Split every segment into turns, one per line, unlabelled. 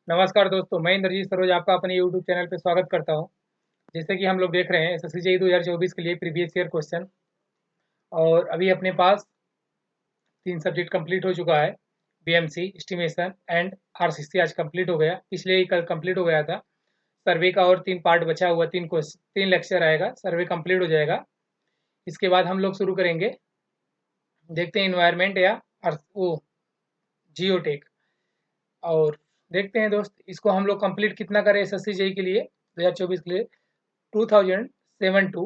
नमस्कार दोस्तों, मैं इंद्रजीत सरोज आपका अपने यूट्यूब चैनल पे स्वागत करता हूं। जैसे कि हम लोग देख रहे हैं एसएससी जेईई 2024 के लिए प्रीवियस ईयर क्वेश्चन। और अभी अपने पास 3 सब्जेक्ट कंप्लीट हो चुका है। बीएमसी, एस्टिमेशन एंड आरसीसी आज कंप्लीट हो गया, पिछले ही कल कंप्लीट हो गया था। सर्वे का और 3 पार्ट बचा हुआ, 3 लेक्चर आएगा, सर्वे कंप्लीट हो जाएगा। इसके बाद हम लोग शुरू करेंगे, देखते हैं इन्वायरमेंट या वो जियोटेक। और देखते हैं दोस्त, इसको हम लोग कंप्लीट कितना करें एसएससी जेईई के लिए 2024 के लिए। 2007 टू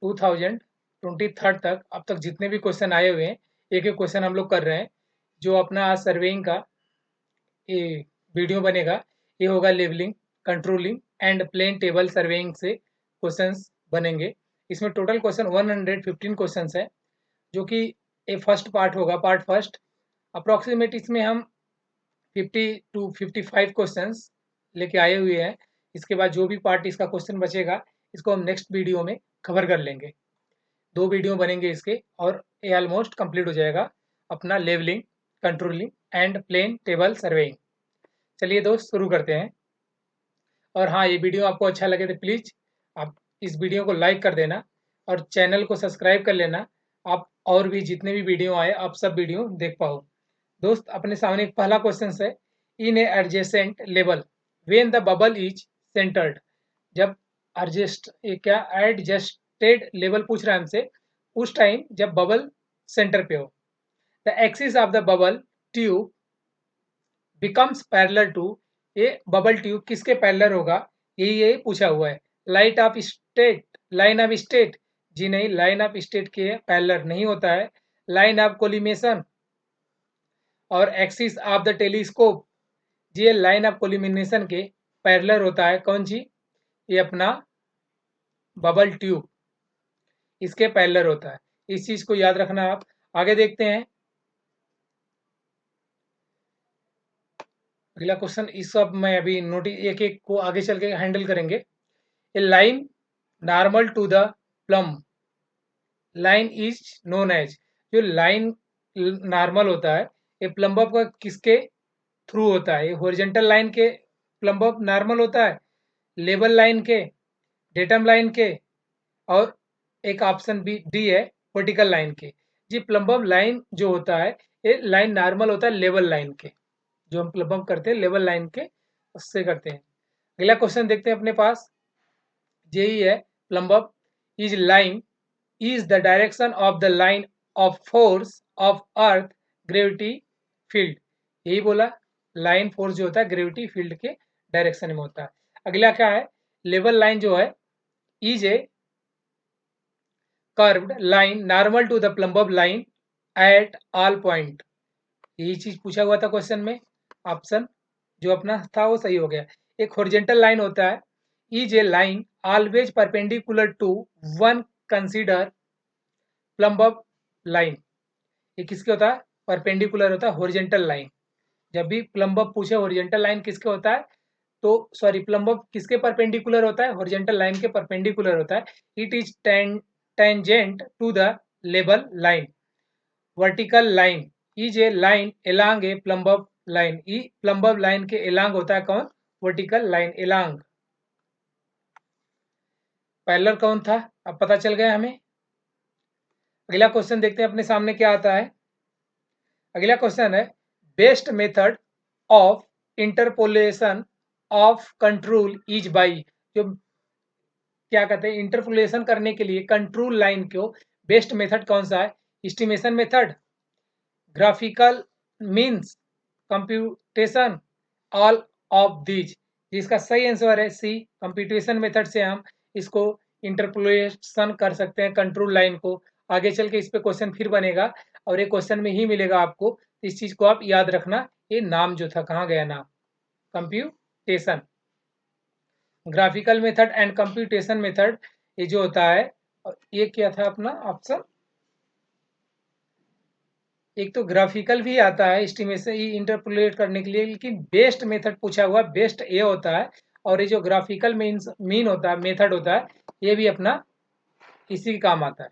2023 तक अब तक जितने भी क्वेश्चन आए हुए हैं, एक एक क्वेश्चन हम लोग कर रहे हैं। जो अपना आज सर्वेइंग का ये वीडियो बनेगा, ये होगा levelling, controlling and plane table surveying से क्वेश्चंस बनेंगे। इसमें टोटल क्वेश्चन 115 क्वेश्चंस है, जो कि ये फर्स्ट पार्ट होगा, पार्ट फर्स्ट। अप्रॉक्सीमेट इसमें हम 50 टू 55 क्वेश्चंस लेके आए हुए हैं। इसके बाद जो भी पार्ट इसका क्वेश्चन बचेगा, इसको हम नेक्स्ट वीडियो में कवर कर लेंगे। 2 वीडियो बनेंगे इसके, और ये ऑलमोस्ट कंप्लीट हो जाएगा अपना levelling, controlling and plane table surveying. चलिए दोस्त, शुरू करते हैं। और हाँ, ये वीडियो आपको अच्छा लगे तो प्लीज़ आप इस वीडियो को लाइक कर देना और चैनल को सब्सक्राइब कर लेना। आप और भी जितने भी वीडियो आए, आप सब वीडियो देख पाओ। दोस्त, अपने सामने एक पहला क्वेश्चन है। In a adjacent level when the bubble is centred. जब एडजस्ट ये क्या एडजस्टेड लेवल पूछ रहा है हमसे, उस टाइम जब बबल सेंटर पे हो। The axis of the bubble tube becomes parallel to. ये बबल ट्यूब किसके पैरेलल होगा, ये पूछा हुआ है। Light of state, line of state, जी नहीं, लाइन ऑफ स्टेट के पैरेलल नहीं होता है। लाइन ऑफ कोलिमेशन और एक्सिस ऑफ द टेलीस्कोप, ये लाइन ऑफ कोलिमिनेशन के पैरेलल होता है। कौन सी? ये अपना बबल ट्यूब, इसके पैरेलल होता है। इस चीज को याद रखना आप। आगे देखते हैं अगला क्वेश्चन। इस सब में अभी नोटिस एक एक को आगे चल के हैंडल करेंगे। A line normal to the plumb line is known as. जो लाइन नॉर्मल होता है, ये प्लम्ब का किसके थ्रू होता है? ये हॉरिजॉन्टल लाइन के प्लम्ब नॉर्मल होता है, लेवल लाइन के, डेटम लाइन के, और एक ऑप्शन बी डी है वर्टिकल लाइन के। जी, प्लम्ब लाइन जो होता है, ये लाइन नॉर्मल होता है लेवल लाइन के। जो हम प्लम्ब करते हैं लेवल लाइन के, उससे करते हैं। अगला क्वेश्चन देखते हैं अपने पास, यही है। Plumb is line is the direction of the line of force of earth gravity field। यही बोला, लाइन फोर्स जो होता है ग्रेविटी फील्ड के डायरेक्शन में होता है। अगला क्या है? लेवल लाइन जो है, is a curved line normal to the plumb line at all point. यही चीज पूछा हुआ था क्वेश्चन में। ऑप्शन जो अपना था वो सही हो गया। एक हॉरिजॉन्टल लाइन होता है, is a line always perpendicular to one consider plumb line. ये किसके होता है? परपेंडिकुलर होता है, हॉरिजॉन्टल लाइन। जब भी प्लम्ब पूछे हॉरिजॉन्टल लाइन किसके होता है, तो सॉरी, प्लम्ब किसके परपेंडिकुलर होता है? हॉरिजॉन्टल लाइन के परपेंडिकुलर होता है। It is tangent to the level line. Vertical line is a line along a plumb line. ई प्लम्ब लाइन के एलांग होता है कौन? Vertical line along. पैरेलल कौन था? अब पता चल गया हमें। अगला क्वेश्चन देखते हैं अपने सामने क्या आता है। अगला क्वेश्चन है, best method of interpolation of control is by. जो क्या कहते हैं, इंटरपोलेशन करने के लिए कंट्रोल लाइन को बेस्ट मेथड कौन सा है? Estimation method, graphical means, computation, all of these. जिसका सही आंसर है सी, कंप्यूटेशन मेथड से हम इसको इंटरपोलेशन कर सकते हैं कंट्रोल लाइन को। आगे चल के इस पे क्वेश्चन फिर बनेगा, और ये क्वेश्चन में ही मिलेगा आपको। इस चीज को आप याद रखना। ये नाम जो था, कहाँ गया नाम? Computation, graphical method and computation method, ये जो होता है। और ये क्या था अपना ऑप्शन? एक तो ग्राफिकल भी आता है एस्टिमेशन इंटरपोलेट करने के लिए, लेकिन बेस्ट मेथड पूछा हुआ, बेस्ट ये होता है। और ये जो ग्राफिकल मीन होता है, मेथड होता है, ये भी अपना इसी के काम आता है।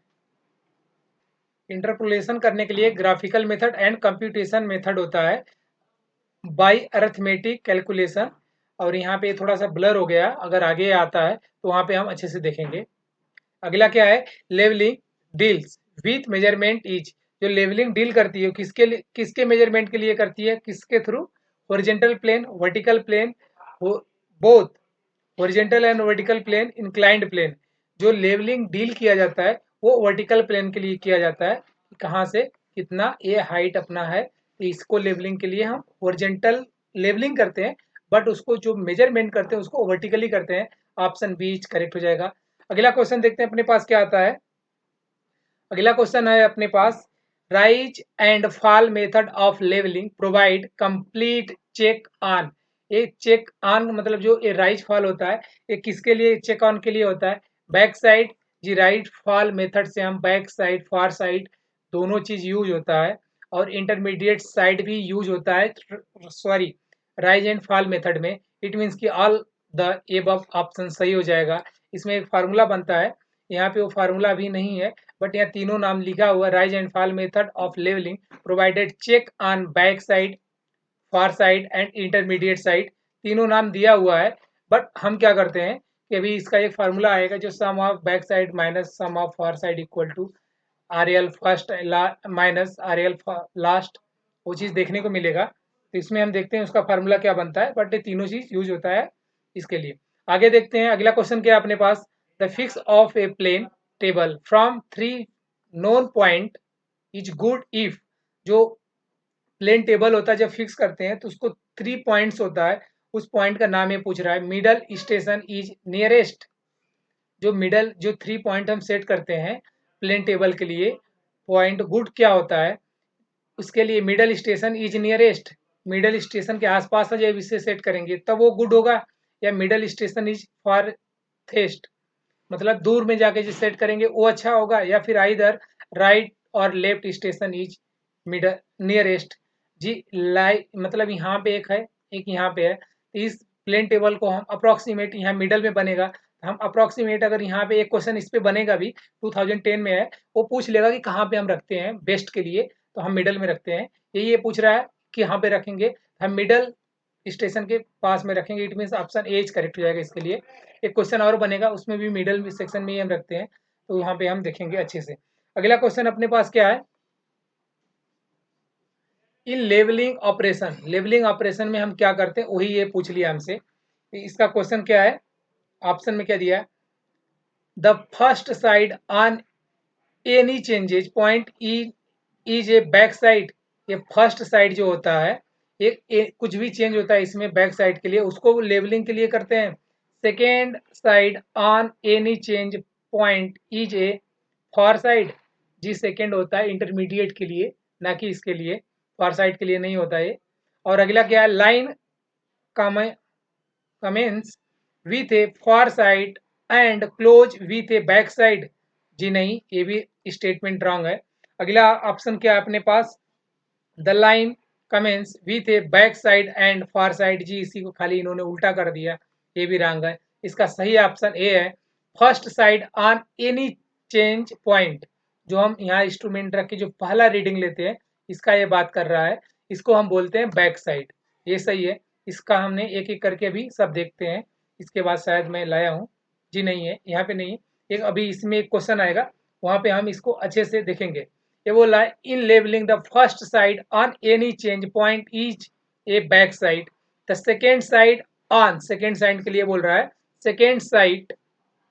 इंटरपोलेशन करने के लिए graphical method and computation method होता है। By arithmetic calculation. और यहाँ पे थोड़ा सा ब्लर हो गया, अगर आगे आता है तो वहाँ पे हम अच्छे से देखेंगे। अगला क्या है, levelling deals with measurement is. जो लेवलिंग डील करती है किसके लिए, किसके मेजरमेंट के लिए करती है, किसके through, horizontal plane, vertical plane, both horizontal and vertical plane, inclined plane. जो लेवलिंग डील किया जाता है वो वर्टिकल प्लेन के लिए किया जाता है, कहाँ से कितना ये हाइट अपना है, तो इसको लेवलिंग के लिए हम हॉरिजॉन्टल लेवलिंग करते हैं, बट उसको जो मेजरमेंट करते हैं उसको वर्टिकली करते हैं। ऑप्शन बी करेक्ट हो जाएगा। अगला क्वेश्चन देखते हैं अपने पास क्या आता है। अगला क्वेश्चन है अपने पास, rise and fall method of levelling provide complete check on. ये चेक ऑन मतलब जो ये राइज फॉल होता है ये किसके लिए चेक ऑन के लिए होता है, बैक साइड। जी राइज फॉल मेथड से हम बैक साइड फार साइड दोनों चीज यूज होता है, और इंटरमीडिएट साइड भी यूज होता है, sorry rise and fall method में। इट मीन्स कि ऑल द एबव ऑप्शन सही हो जाएगा। इसमें एक फार्मूला बनता है, यहाँ पे वो फार्मूला भी नहीं है, बट यहाँ तीनों नाम लिखा हुआ, rise and fall method of levelling provided check on back side, far side and intermediate side, तीनों नाम दिया हुआ है। बट हम क्या करते हैं कि अभी इसका एक फार्मूला आएगा जो sum of back side minus sum of far side equal to R L first minus R L last, वो चीज़ देखने को मिलेगा। तो इसमें हम देखते हैं उसका फार्मूला क्या बनता है, बट ये तीनों चीज़ यूज होता है इसके लिए। आगे देखते हैं अगला क्वेश्चन क्या है अपने पास, the fix of a plane table from 3 known point is good if. जो प्लेन टेबल होता है जब फिक्स करते हैं तो उसको 3 पॉइंट्स होता है, उस पॉइंट का नाम ये पूछ रहा है। Middle station is nearest. जो मिडल जो 3 पॉइंट हम सेट करते हैं प्लेन टेबल के लिए, पॉइंट गुड क्या होता है, उसके लिए middle station is nearest, middle station के आसपास है जब इसे सेट करेंगे तब वो गुड होगा, या मिडल स्टेशन इज फारेस्ट मतलब दूर में जाके जो सेट करेंगे वो अच्छा होगा, या फिर आइदर राइट और left station is middle nearest. जी लाई मतलब यहाँ पे एक है, एक यहाँ पे है, तो इस प्लेन टेबल को हम अप्रोक्सीमेट, यहाँ मिडल में बनेगा, हम अप्रोक्सीमेट अगर यहाँ पे एक क्वेश्चन इस पे बनेगा भी 2010 में है, वो पूछ लेगा कि कहाँ पे हम रखते हैं बेस्ट के लिए, तो हम मिडल में रखते हैं। ये पूछ रहा है कि यहाँ पे रखेंगे, हम मिडल स्टेशन के पास में रखेंगे, it means option A correct हो जाएगा इसके लिए। एक क्वेश्चन और बनेगा उसमें भी मिडल सेक्शन में ही हम रखते हैं, तो यहाँ पे हम देखेंगे अच्छे से। अगला क्वेश्चन अपने पास क्या है, in levelling operation, levelling operation में हम क्या करते हैं वही ये पूछ लिया हमसे। इसका क्वेश्चन क्या है, ऑप्शन में क्या दिया है, the first side on any changes point is a back side. ये फर्स्ट साइड जो होता है कुछ भी चेंज होता है इसमें बैक साइड के लिए उसको लेवलिंग के लिए करते हैं। Second side on any change point is a far side. जी सेकेंड होता है इंटरमीडिएट के लिए, ना कि इसके लिए, फार साइड के लिए नहीं होता है। और अगला क्या है, line commences with a far side and close with a back side. जी नहीं, ये भी स्टेटमेंट रॉन्ग है। अगला ऑप्शन क्या है अपने पास, the line commences with a back side and far side. जी इसी को खाली इन्होंने उल्टा कर दिया, ये भी रॉन्ग है। इसका सही ऑप्शन ए है, first side on any change point. जो हम यहाँ इंस्ट्रूमेंट रख के जो पहला रीडिंग लेते हैं इसका ये बात कर रहा है, इसको हम बोलते हैं बैक साइड। ये सही है, इसका हमने एक एक करके भी सब देखते हैं, इसके बाद शायद मैं लाया हूँ। जी नहीं है, यहाँ पे नहीं है, एक अभी इसमें एक क्वेश्चन आएगा वहाँ पे हम इसको अच्छे से देखेंगे। ये बोला है in levelling the first side on any change point is a back side, the second side on, second side के लिए बोल रहा है, second side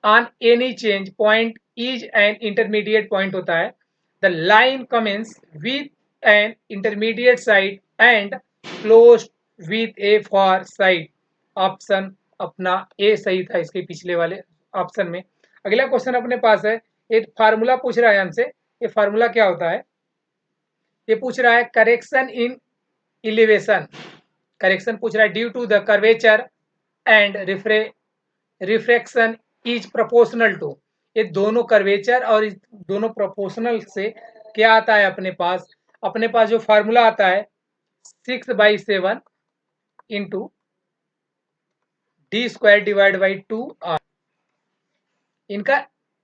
on any change point is an intermediate point होता है। The line commences with an intermediate side and close with a fore side. Option अपना A सही था इसके पिछले वाले ऑप्शन में। अगला क्वेश्चन अपने पास है, एक फार्मूला पूछ रहा है हमसे, ये फार्मूला क्या होता है, ये पूछ रहा है करेक्शन इन इलिवेशन, करेक्शन पूछ रहा है due to the curvature and refraction is proportional to. ये दोनों कर्वेचर और इस दोनों प्रोपोर्शनल से क्या आता है अपने पास जो फार्मूला आता है 6/7 into D square divide by 2r। इनका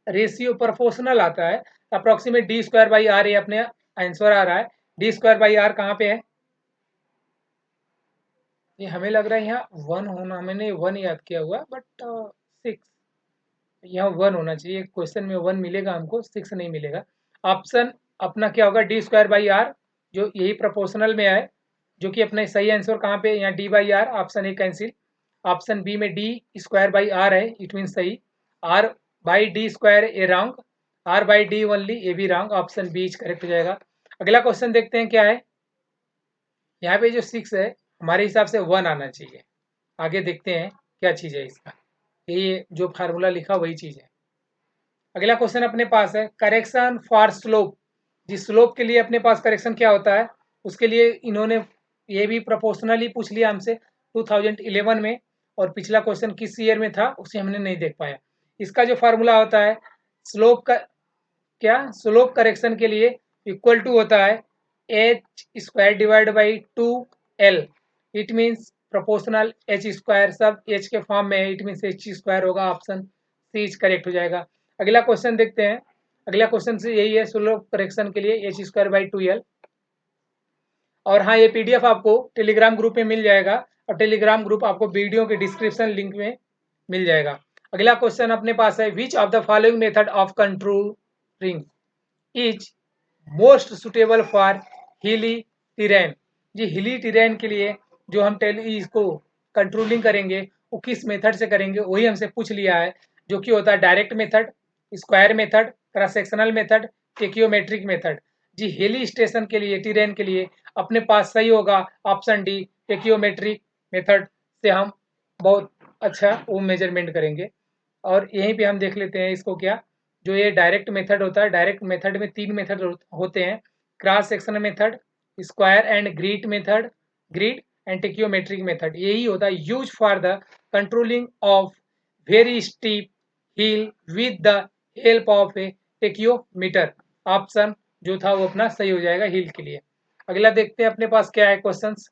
रेशियो प्रोपोर्शनल आता है, approximate D square by R, ये अपने आंसर आ रहा है। डी स्क्वायर बाई आर कहाँ पे है, ये हमें लग रहा है यहाँ 1 होना, मैंने 1 याद किया हुआ, बट 6 यहाँ 1 होना चाहिए। क्वेश्चन में 1 मिलेगा हमको, 6 नहीं मिलेगा। ऑप्शन अपना क्या होगा, डी स्क्वायर बाई आर, जो यही प्रोपोर्शनल में है, जो कि अपना सही आंसर कहाँ पे, यहाँ D by R, option A cancel. Option B में डी स्क्वायर बाई आर है, इट मीन सही। R by D square A wrong, R by D only A भी wrong, option B is correct हो जाएगा। अगला क्वेश्चन देखते हैं क्या है। यहाँ पे जो 6 है हमारे हिसाब से 1 आना चाहिए। आगे देखते हैं क्या चीज़ है इसका, ये जो फार्मूला लिखा वही चीज़ है। अगला क्वेश्चन अपने पास है करेक्शन फॉर स्लोप। जिस स्लोप के लिए अपने पास करेक्शन क्या होता है, उसके लिए इन्होंने ये भी प्रोपोर्शनली पूछ लिया हमसे 2011 में, और पिछला क्वेश्चन किस ईयर में था उसे हमने नहीं देख पाया। इसका जो फार्मूला होता है स्लोप का, क्या स्लोप करेक्शन के लिए इक्वल टू होता है H square divide by 2l। It means proportional H square, सब एच के फॉर्म में है, इट मीन्स एच स्क्वायर होगा, ऑप्शन सी इज करेक्ट हो जाएगा। अगला क्वेश्चन देखते हैं। अगला क्वेश्चन से यही है स्लोप करेक्शन के लिए एच स्क्वायर बाई 2l। और हाँ, ये पीडीएफ आपको टेलीग्राम ग्रुप में मिल जाएगा, और टेलीग्राम ग्रुप आपको वीडियो के डिस्क्रिप्शन लिंक में मिल जाएगा। अगला क्वेश्चन अपने पास है which of the following method of controlling is most suitable for hilly terrain. जी हिली टेरेन के लिए जो हम इसको कंट्रोलिंग करेंगे वो किस मेथड से करेंगे, वही हमसे पूछ लिया है, जो कि होता है direct method, square method, cross sectional method, tacheometric method. जी हिली स्टेशन के लिए, टेरेन के लिए अपने पास सही होगा ऑप्शन डी, टेकियोमेट्रिक मेथड से हम बहुत अच्छा वो मेजरमेंट करेंगे। और यहीं पे हम देख लेते हैं इसको क्या, जो ये डायरेक्ट मेथड होता है, डायरेक्ट मेथड में 3 मेथड होते हैं, cross sectional method, square and grid and tacheometric method. यही होता है use for the controlling of very steep hill with the help of a tacheometer. Option जो था वो अपना सही हो जाएगा हिल के लिए। अगला देखते हैं अपने पास क्या है क्वेश्चंस।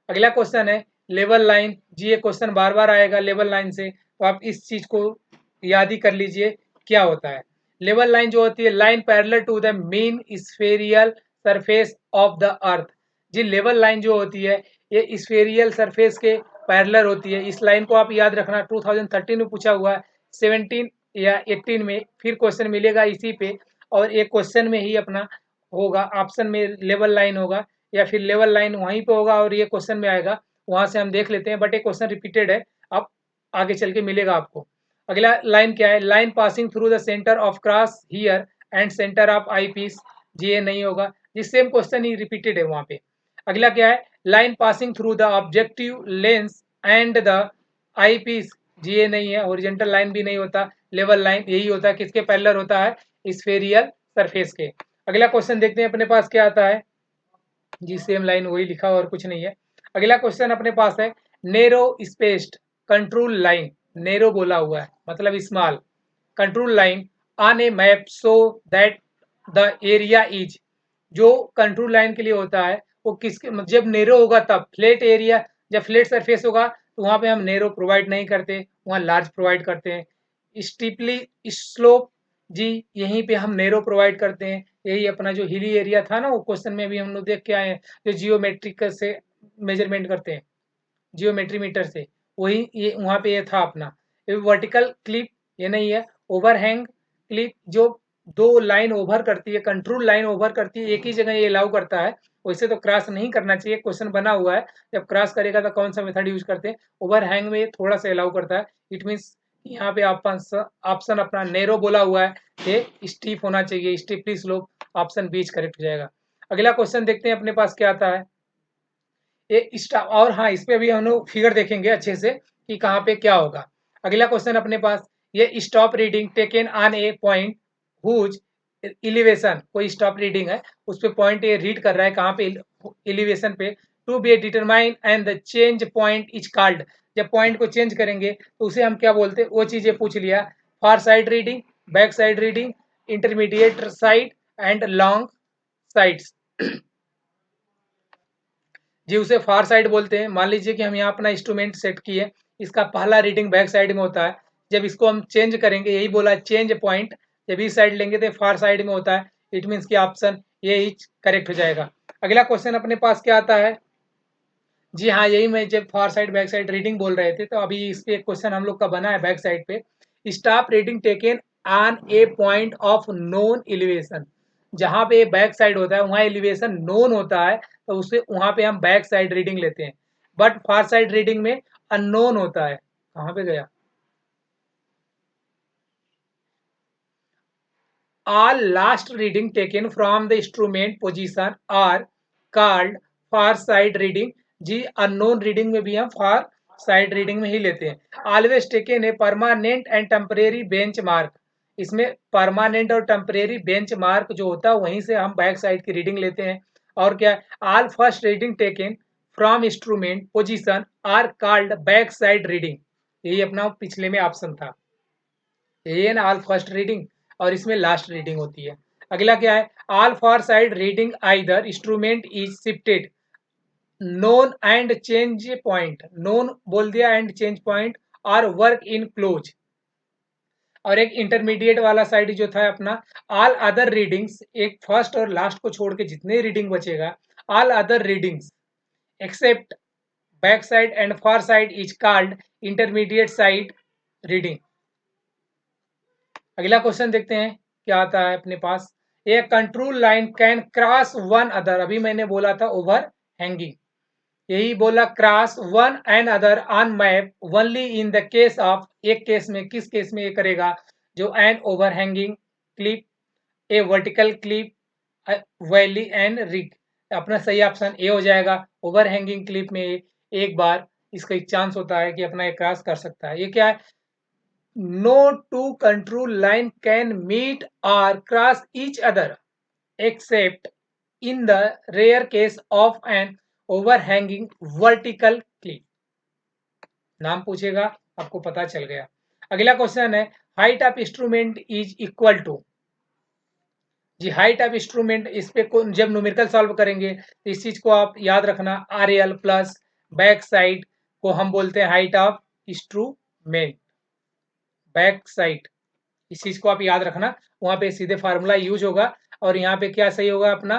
अगला क्वेश्चन है लेवल लाइन। जी ये क्वेश्चन बार बार आएगा लेवल लाइन से, तो आप इस चीज को याद ही कर लीजिए क्या होता है। लेवल लाइन जो होती है line parallel to the mean spherical surface of the earth. जी लेवल लाइन जो होती है ये स्फेरियल सरफेस के पैरेलल होती है। इस लाइन को आप याद रखना, 2013 में पूछा हुआ है, 17 या 18 में फिर क्वेश्चन मिलेगा इसी पे, और एक क्वेश्चन में ही अपना होगा, ऑप्शन में लेवल लाइन होगा, या फिर लेवल लाइन वहीं पे होगा और ये क्वेश्चन में आएगा, वहां से हम देख लेते हैं। बट ये क्वेश्चन रिपीटेड है, अब आगे चल के मिलेगा आपको। अगला लाइन क्या है, line passing through the centre of cross hair and centre of eyepiece. जी ये नहीं होगा, जी सेम क्वेश्चन ही रिपीटेड है वहां पे। अगला क्या है, line passing through the objective lens and the eyepiece. जी ये नहीं है, ओरिजेंटल लाइन भी नहीं होता, लेवल लाइन यही होता है, किसके पैरेलल होता है, स्फेरियल सरफेस के। अगला क्वेश्चन देखते हैं अपने पास क्या आता है। जी सेम लाइन वही लिखा और कुछ नहीं है। अगला क्वेश्चन अपने पास है narrow spaced control line. Narrow बोला हुआ है मतलब small control line on A map so that the area is. जो कंट्रोल लाइन के लिए होता है वो किसके, जब नेरो होगा तब, फ्लैट एरिया जब फ्लैट सरफेस होगा तो वहां पे हम नेरो प्रोवाइड नहीं करते, वहां लार्ज प्रोवाइड करते हैं। स्टीपली स्लोप, जी यहीं पे हम नेरो प्रोवाइड करते हैं। यही अपना जो हिली एरिया था ना, वो क्वेश्चन में भी हम लोग देख के आए हैं, जो जियोमेट्रिक से मेजरमेंट करते हैं, जियोमेट्री मीटर से, वही ये वहाँ पे ये था अपना। ये वर्टिकल क्लिप ये नहीं है, ओवरहैंग क्लिप जो दो लाइन ओवर करती है, कंट्रोल लाइन ओवर करती है, एक ही जगह ये अलाउ करता है। वैसे तो क्रॉस नहीं करना चाहिए, क्वेश्चन बना हुआ है, जब क्रॉस करेगा तो कौन सा मेथड यूज करते हैं, ओवरहैंग में थोड़ा सा अलाउ करता है। इट मीन्स यहाँ पे ऑप्शन अपना नेरो बोला हुआ है, ये स्टीप होना चाहिए, steeply slope, option B correct हो जाएगा। अगला क्वेश्चन देखते हैं अपने पास क्या आता है। ये स्टॉप, और हाँ इस पे भी हम लोग फिगर देखेंगे अच्छे से कि कहाँ पे क्या होगा। अगला क्वेश्चन अपने पास, ये stop reading taken on a point whose elevation, कोई स्टॉप रीडिंग है उस पे पॉइंट ये रीड कर रहा है कहाँ पे, एलिवेशन पे, to be determine and the change point is called. जब पॉइंट को चेंज करेंगे तो उसे हम क्या बोलते हैं, वो चीजें पूछ लिया। Far side reading, back side reading, intermediate side and long sides. जी उसे फार साइड बोलते हैं। मान लीजिए कि हम यहाँ अपना इंस्ट्रूमेंट सेट किए, इसका पहला रीडिंग बैक साइड में होता है, जब इसको हम चेंज करेंगे, यही बोला चेंज पॉइंट, जब इस साइड लेंगे तो फार साइड में होता है। इट मीन्स कि ऑप्शन ये ही करेक्ट हो जाएगा। अगला क्वेश्चन अपने पास क्या आता है, जी हाँ, यही मैं जब for side back side reading बोल रहे थे तो अभी इस पे एक क्वेश्चन हम लोग का बना है बैक साइड पे। Staff reading taken on a point of known elevation. जहाँ पे बैक साइड होता है वहाँ एलिवेशन नोन होता है तो उससे वहाँ पे हम बैक साइड रीडिंग लेते हैं। बट फार साइड रीडिंग में अननोन होता है। कहाँ पे गया? All last reading taken from the instrument position are called far side reading। Ji unknown reading में भी हम फार साइड रीडिंग में ही लेते हैं। Always taken a permanent and temporary bench mark. इसमें परमानेंट और टेम्परेरी बेंच मार्क जो होता है वहीं से हम बैक साइड की रीडिंग लेते हैं। और क्या, all first reading taken from instrument position are called back side reading. यही अपना पिछले में ऑप्शन था। ये ना ऑल फर्स्ट रीडिंग और इसमें लास्ट रीडिंग होती है। अगला क्या है? All for side reading either instrument is shifted known and change point. Known बोल दिया एंड चेंज पॉइंट और वर्क इन क्लोज। और एक इंटरमीडिएट वाला साइड जो था अपना ऑल अदर रीडिंग्स, एक फर्स्ट और लास्ट को छोड़ के जितने रीडिंग बचेगा all other readings except back side and far side is called intermediate side reading. अगला क्वेश्चन देखते हैं क्या आता है अपने पास। ए control line can cross one other. अभी मैंने बोला था ओवर हैंगिंग, यही बोला cross one and other on map only in the case of. एक केस में, किस केस में ये करेगा? जो an over hanging clip, a vertical clip, valley and रिग। अपना सही ऑप्शन ए हो जाएगा। ओवर हैंगिंग क्लिप में एक बार इसका एक चांस होता है कि अपना ये क्रॉस कर सकता है। ये क्या है? No two control line can meet or cross each other except in the rare case of an overhanging vertical cliff। नाम पूछेगा, आपको पता चल गया। अगला क्वेश्चन है height of instrument is equal to. जी हाइट ऑफ इंस्ट्रूमेंट, इस पे जब न्यूमेरिकल सॉल्व करेंगे तो इस चीज को आप याद रखना। R L plus back side को हम बोलते हैं height of instrument. Back side, इस चीज को आप याद रखना। वहां पे सीधे फार्मूला यूज होगा। और यहाँ पे क्या सही होगा अपना?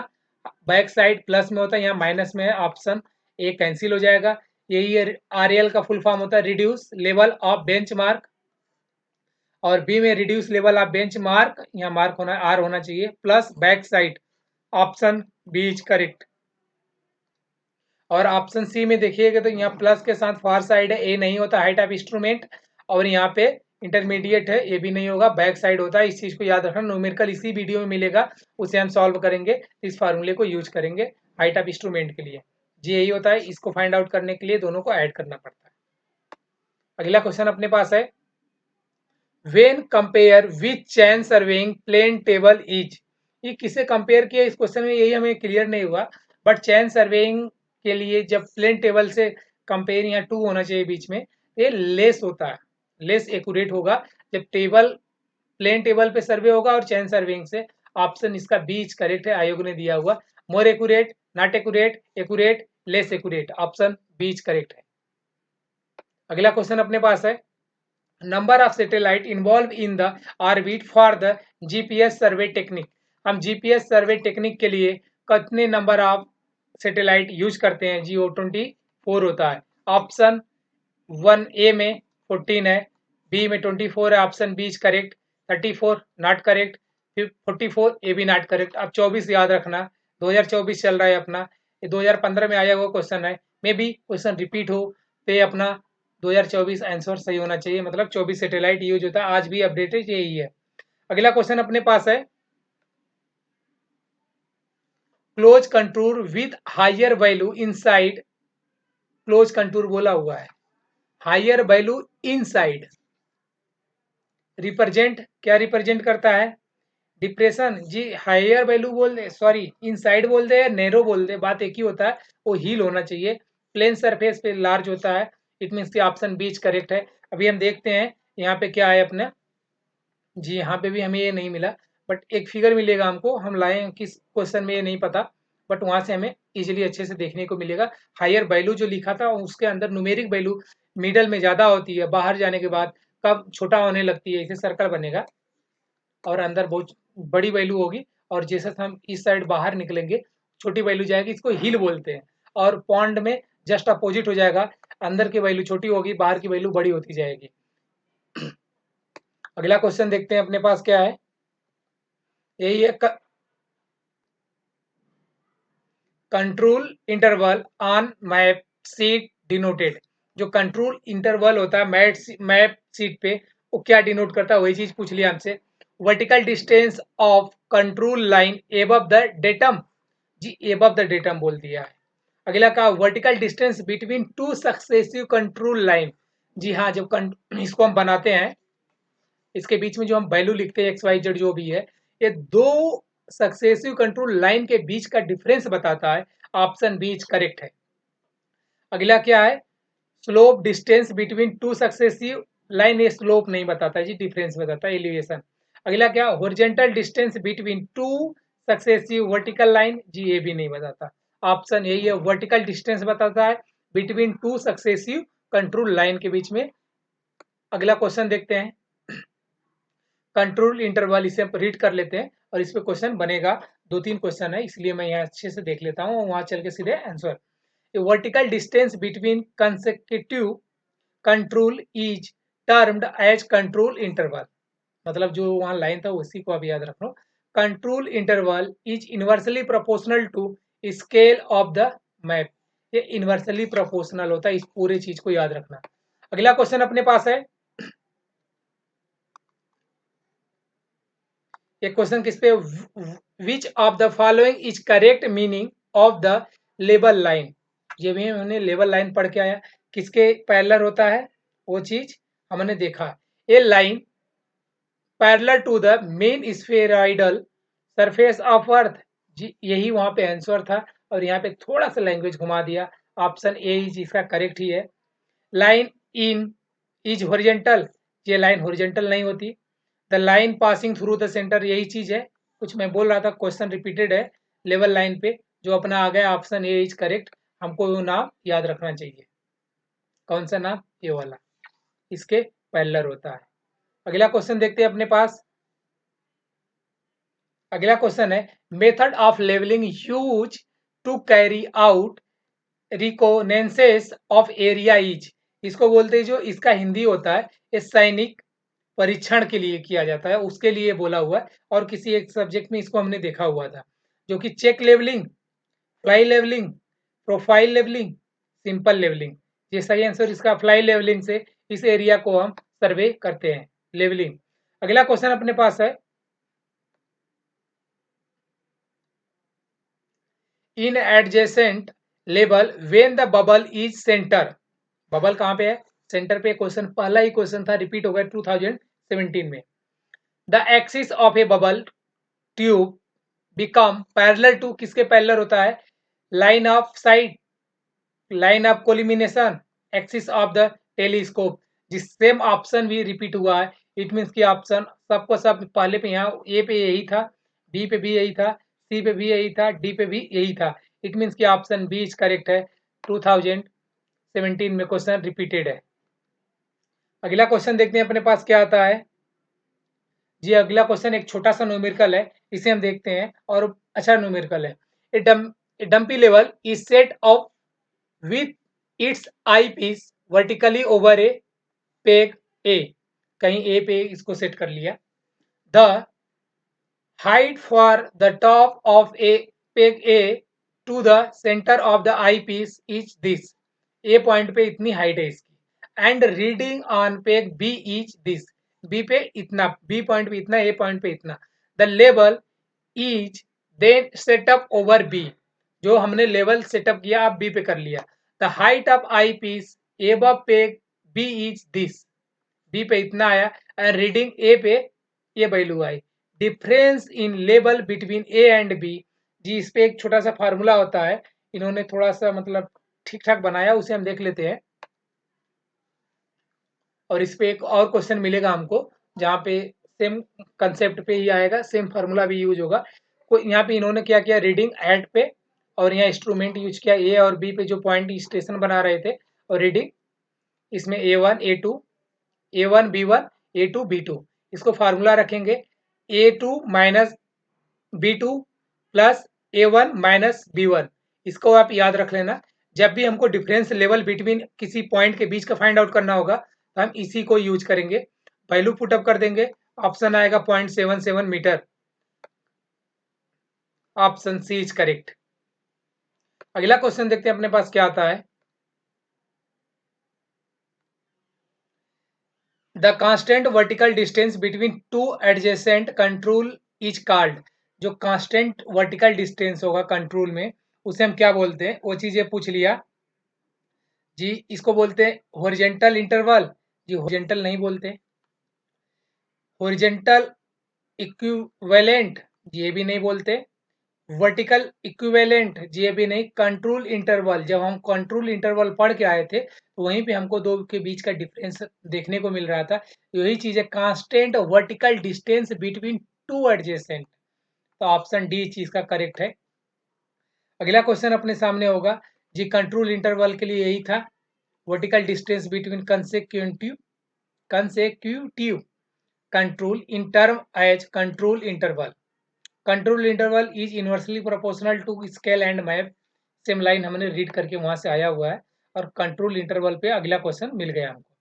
बैक साइड प्लस में होता है, यहाँ माइनस में है, ऑप्शन ए कैंसिल हो जाएगा। यही आर एल का फुल फॉर्म होता है reduce level of bench mark. और बी में reduce level of bench mark, यहाँ मार्क होना आर होना चाहिए, plus back side, option B is correct. और ऑप्शन सी में देखिएगा तो यहाँ प्लस के साथ फार साइड है, ए नहीं होता हाइट ऑफ इंस्ट्रूमेंट। और यहाँ पे इंटरमीडिएट है, ये भी नहीं होगा, बैक साइड होता है। इस चीज को याद रखना। न्यूमेरिकल इसी वीडियो में मिलेगा, उसे हम सॉल्व करेंगे, इस फार्मूले को यूज करेंगे हाइट ऑफ इंस्ट्रूमेंट के लिए। जी यही होता है, इसको फाइंड आउट करने के लिए दोनों को ऐड करना पड़ता है। अगला क्वेश्चन अपने पास है when compare with chain surveying plane table is. ये किसे कंपेयर किया इस क्वेश्चन में, यही हमें क्लियर नहीं हुआ। बट चैन सर्वेइंग के लिए जब प्लेन टेबल से कंपेयर, यहाँ टू होना चाहिए बीच में, ये लेस होता है, लेस एक्यूरेट होगा जब टेबल प्लेन टेबल पे सर्वे होगा और चैन सर्वेइंग से। ऑप्शन इसका बीच करेक्ट है, आयोग ने दिया हुआ। More accurate, not accurate, accurate, less accurate, option बीच करेक्ट है। अगला क्वेश्चन अपने पास है number of satellite involve in the orbit for the GPS survey technique. हम जीपीएस सर्वे टेक्निक के लिए कितने नंबर ऑफ सैटेलाइट यूज करते हैं? जी वो 24 होता है। ऑप्शन वन ए में 14 है, बी में 24 है, option B is correct. 34 not correct, फिर 44 ए भी नॉट करेक्ट। अब 24 याद रखना, 2024 चल रहा है अपना, ये 2015 में आया हुआ क्वेश्चन है। मे बी क्वेश्चन रिपीट हो तो ये अपना 2024 आंसर सही होना चाहिए, मतलब 24 सैटेलाइट यूज होता है, आज भी अपडेटेड यही है। अगला क्वेश्चन अपने पास है close contour with higher value inside. Close contour बोला हुआ है, हायर वैल्यू इनसाइड रिप्रेजेंट, क्या रिप्रेजेंट करता है? डिप्रेशन। जी हायर वैल्यू बोल दे, सॉरी इनसाइड बोल दे या नैरो बोल दे, बात एक ही होता है, वो हील होना चाहिए। प्लेन सरफेस पे लार्ज होता है, इट मीन्स की ऑप्शन बीच करेक्ट है। अभी हम देखते हैं यहाँ पे क्या है अपने। जी यहाँ पे भी हमें ये नहीं मिला, बट एक फिगर मिलेगा हमको, हम लाए किस क्वेश्चन में ये नहीं पता, बट वहां से हमें इजिली अच्छे से देखने को मिलेगा। हायर वैल्यू जो लिखा था उसके अंदर न्यूमेरिक वैल्यू मिडल में ज्यादा होती है, बाहर जाने के बाद कब छोटा होने लगती है, इसे सर्कल बनेगा और अंदर बहुत बड़ी वैल्यू होगी। और जैसे हम इस साइड बाहर निकलेंगे छोटी वैल्यू जाएगी, इसको हिल बोलते हैं। और पॉन्ड में जस्ट अपोजिट हो जाएगा, अंदर की वैल्यू छोटी होगी, बाहर की वैल्यू बड़ी होती जाएगी। अगला क्वेश्चन देखते हैं अपने पास क्या है। यही है control interval on map seat denoted. जो कंट्रोल इंटरवल होता है मैप सीट पे, वो क्या डिनोट करता है, वही चीज पूछ लिया हमसे। Vertical distance of control line above the datum, जी एबव द डेटम बोल दिया है। अगला का vertical distance between two successive control line. जी हाँ, जब इसको हम बनाते हैं, इसके बीच में जो हम वैल्यू लिखते हैं XYZ जो भी है, ये दो सक्सेसिव कंट्रोल लाइन के बीच का डिफरेंस बताता है। ऑप्शन बी इज करेक्ट है। अगला क्या है, slope distance between two successive line, ये स्लोप नहीं बताता है जी, डिफरेंस बताता है, एलिवेशन। अगला क्या, horizontal distance between two successive vertical line, जी ये भी नहीं बताता। ऑप्शन यही है, वर्टिकल डिस्टेंस बताता है between two successive control line के बीच में। अगला क्वेश्चन देखते हैं, कंट्रोल इंटरवल, इसे रीड कर लेते हैं और इस पे क्वेश्चन बनेगा। 2-3 क्वेश्चन है, इसलिए मैं यहाँ अच्छे से देख लेता हूँ, वहां चल के सीधे answer. Vertical distance between consecutive control is termed as control interval. मतलब जो वहां लाइन था उसी को आप याद रख लो। Control interval is inversely proportional to scale of the map. ये इनवर्सली प्रोपोर्शनल होता है, इस पूरे चीज को याद रखना। अगला क्वेश्चन अपने पास है, ये क्वेश्चन किस पे, विच of the following is correct meaning of the label line. ये भी हमने लेबल लाइन पढ़ के आया, किसके पैरेलल होता है वो चीज हमने देखा। ये line parallel to the mean spheroidal surface of earth, जी यही वहां पे आंसर था, और यहाँ पे थोड़ा सा लैंग्वेज घुमा दिया। ऑप्शन ए इसका करेक्ट ही है। लाइन इन इज हॉरिजॉन्टल, ये लाइन हॉरिजॉन्टल नहीं होती। The line passing through the centre, यही चीज है, कुछ मैं बोल रहा था, क्वेश्चन रिपीटेड है लेवल लाइन पे, जो अपना आ गया ऑप्शन ए इज करेक्ट। हमको वो नाम याद रखना चाहिए, कौन सा नाम, ये वाला, इसके पैरेलल होता है। अगला क्वेश्चन देखते हैं अपने पास। अगला क्वेश्चन है, method of levelling use to carry out reconnaissance of area is. इसको बोलते हैं, जो इसका हिंदी होता है, ये सैनिक परीक्षण के लिए किया जाता है, उसके लिए बोला हुआ है। और किसी एक सब्जेक्ट में इसको हमने देखा हुआ था, जो कि check levelling, fly levelling, profile levelling, simple levelling. ये सही आंसर इसका फ्लाई लेवलिंग से इस एरिया को हम सर्वे करते हैं, लेवलिंग। अगला क्वेश्चन अपने पास है, in adjacent level when the bubble is centre. Bubble कहाँ पे है, सेंटर पे। क्वेश्चन पहला ही क्वेश्चन था, रिपीट हो गया 2017 में। The axis of a bubble tube become parallel to, किसके पैरेलल होता है, line of sight, line of collimation, axis of the telescope. जिस सेम ऑप्शन भी रिपीट हुआ है, इट मीन्स की ऑप्शन सबको सब पहले पे, यहाँ ए पे यही था, बी पे भी यही था, सी पे भी यही था, डी पे भी यही था। इट मीन्स की ऑप्शन बी इज करेक्ट है। 2017 में क्वेश्चन रिपीटेड है। अगला क्वेश्चन देखते हैं अपने पास क्या आता है। जी अगला क्वेश्चन एक छोटा सा न्यूमेरिकल है, इसे हम देखते हैं, और अच्छा न्यूमेरिकल है। A dumpy level is set off with its eyepiece vertically over a peg A, कहीं A पे इसको सेट कर लिया। The height for the top of a peg A to the center of the eyepiece is this, A point पे इतनी height है इसकी, and reading on peg B is this, B पे इतना, B पॉइंट पे इतना, A पॉइंट पे इतना। The level is then set up over B, जो हमने लेवल सेटअप किया आप B पे कर लिया। The height of eyepiece above peg B is this, B पे इतना आया, एंड रीडिंग A पे ये वैल्यू आई। Difference in level between A and B, जी इस पे एक छोटा सा फार्मूला होता है, इन्होंने थोड़ा सा मतलब ठीक ठाक बनाया, उसे हम देख लेते हैं। और इस पे एक और क्वेश्चन मिलेगा हमको, जहाँ पे सेम कंसेप्ट पे ही आएगा, सेम फार्मूला भी यूज होगा। यहाँ पे इन्होंने क्या किया, रीडिंग एड पे, और यहाँ इंस्ट्रूमेंट यूज किया ए और बी पे, जो पॉइंट स्टेशन बना रहे थे, और रीडिंग इसमें A1 A2, A1 B1, A2 B2। इसको फार्मूला रखेंगे, A2 minus B2 plus A1 minus B1। इसको आप याद रख लेना। जब भी हमको डिफरेंस लेवल बिटवीन किसी पॉइंट के बीच का फाइंड आउट करना होगा तो हम इसी को यूज करेंगे। वैल्यू पुटअप कर देंगे, ऑप्शन आएगा 0.77 metre. Option C is correct. अगला क्वेश्चन देखते हैं अपने पास क्या आता है। The constant vertical distance between two adjacent control is called. जो कांस्टेंट वर्टिकल डिस्टेंस होगा कंट्रोल में, उसे हम क्या बोलते हैं? वो चीज ये पूछ लिया जी। इसको बोलते हैं हॉरिजेंटल इंटरवल। जी हॉरिजेंटल नहीं बोलते, हॉरिजेंटल इक्विवेलेंट ये भी नहीं बोलते, वर्टिकल इक्विवेलेंट ये भी नहीं, कंट्रोल इंटरवल। जब हम कंट्रोल इंटरवल पढ़ के आए थे तो वहीं पे हमको दो के बीच का डिफरेंस देखने को मिल रहा था। यही चीज है constant vertical distance between two adjacent. तो ऑप्शन डी चीज का करेक्ट है। अगला क्वेश्चन अपने सामने होगा जी। कंट्रोल इंटरवल के लिए यही था, vertical distance between consecutive control in term as control interval. Control interval is inversely proportional to scale and map. Same line हमने रीड करके वहां से आया हुआ है और कंट्रोल इंटरवल पे अगला क्वेश्चन मिल गया हमको।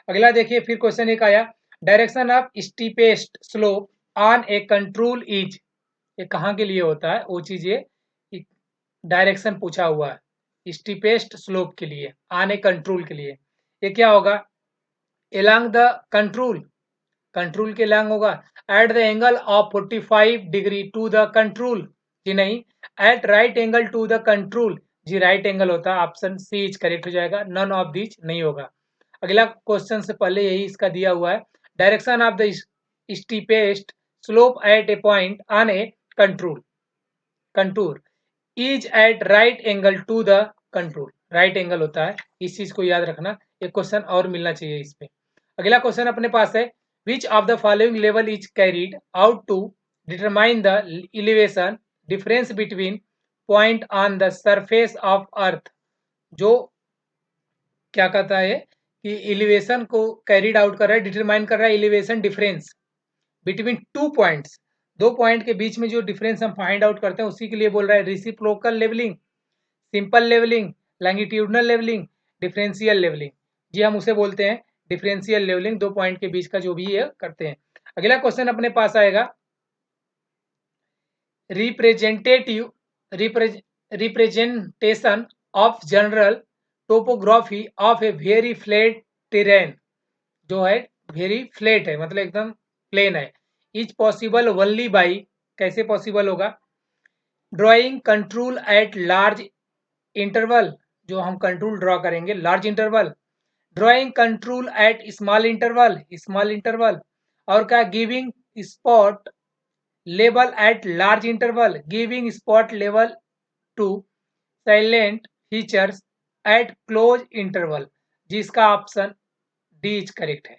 अगला देखिए फिर क्वेश्चन एक आया, direction of steepest slope on a control is. ये कहाँ के लिए होता है? वो चीज ये डायरेक्शन पूछा हुआ है स्टीपेस्ट स्लोप के लिए, ऑन ए कंट्रोल के लिए। ये क्या होगा? एलॉन्ग द कंट्रोल, कंट्रोल के लैंग होगा। At the angle of 45 degree to the control जी नहीं, at right angle to the control जी राइट एंगल होता है। ऑप्शन सी इज करेक्ट हो जाएगा, नन ऑफ दिस नहीं होगा। अगला क्वेश्चन से पहले यही इसका दिया हुआ है, direction of the steepest slope at a point on a control contour is at right angle to the control. Right angle होता है, इस चीज को याद रखना। एक क्वेश्चन और मिलना चाहिए इस पे। अगला क्वेश्चन अपने पास है, which of the following level is carried out to determine the elevation difference between point on the surface of earth। जो क्या कहता है कि एलिवेशन को कैरिड आउट कर रहा है, डिटरमाइन कर रहा है elevation difference between two points. दो पॉइंट के बीच में जो डिफरेंस हम फाइंड आउट करते हैं उसी के लिए बोल रहा है reciprocal levelling, simple levelling, longitudinal levelling, differential levelling. जी हम उसे बोलते हैं डिफरेंशियल लेवलिंग, दो पॉइंट के बीच का जो भी है करते हैं। अगला क्वेश्चन अपने पास आएगा, representative representation of general topography of a very flat terrain. जो है वेरी फ्लैट है, मतलब एकदम प्लेन है, इज पॉसिबल ओनली बाई। कैसे पॉसिबल होगा? Drawing control at large interval, जो हम कंट्रोल ड्रॉ करेंगे large interval, drawing control at small interval, और क्या giving spot level at large interval, giving spot level to silent features at close interval. जिसका option D is correct है।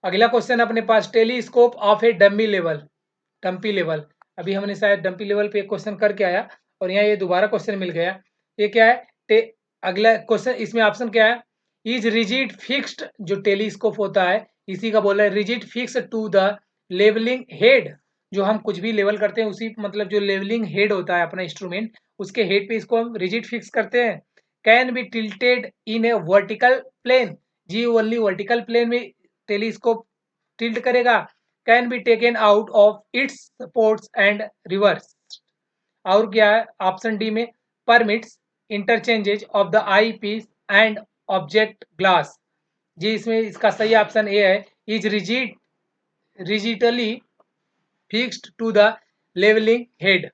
अगला question अपने पास, telescope of a dumpy level. अभी हमने शायद डम्पी लेवल पे एक क्वेश्चन करके आया और यहाँ ये दोबारा क्वेश्चन मिल गया। ये क्या है? अगला क्वेश्चन इसमें ऑप्शन क्या है? Is rigid fixed. जो टेलीस्कोप होता है इसी का बोल रहा है rigid fix to the levelling head. जो हम कुछ भी लेवल करते हैं उसी मतलब जो लेवलिंग हेड होता है अपना इंस्ट्रूमेंट, उसके हेड पे इसको हम रिजिड फिक्स करते हैं। Can be tilted in a vertical plane. जी ओनली वर्टिकल प्लेन में टेलीस्कोप टिल्ट करेगा। Can be taken out of its supports and reverse. और क्या है ऑप्शन डी में? Permits interchanges of the eyepiece and object glass. जी इसमें इसका सही ऑप्शन ए है, is rigidly fixed to the levelling head.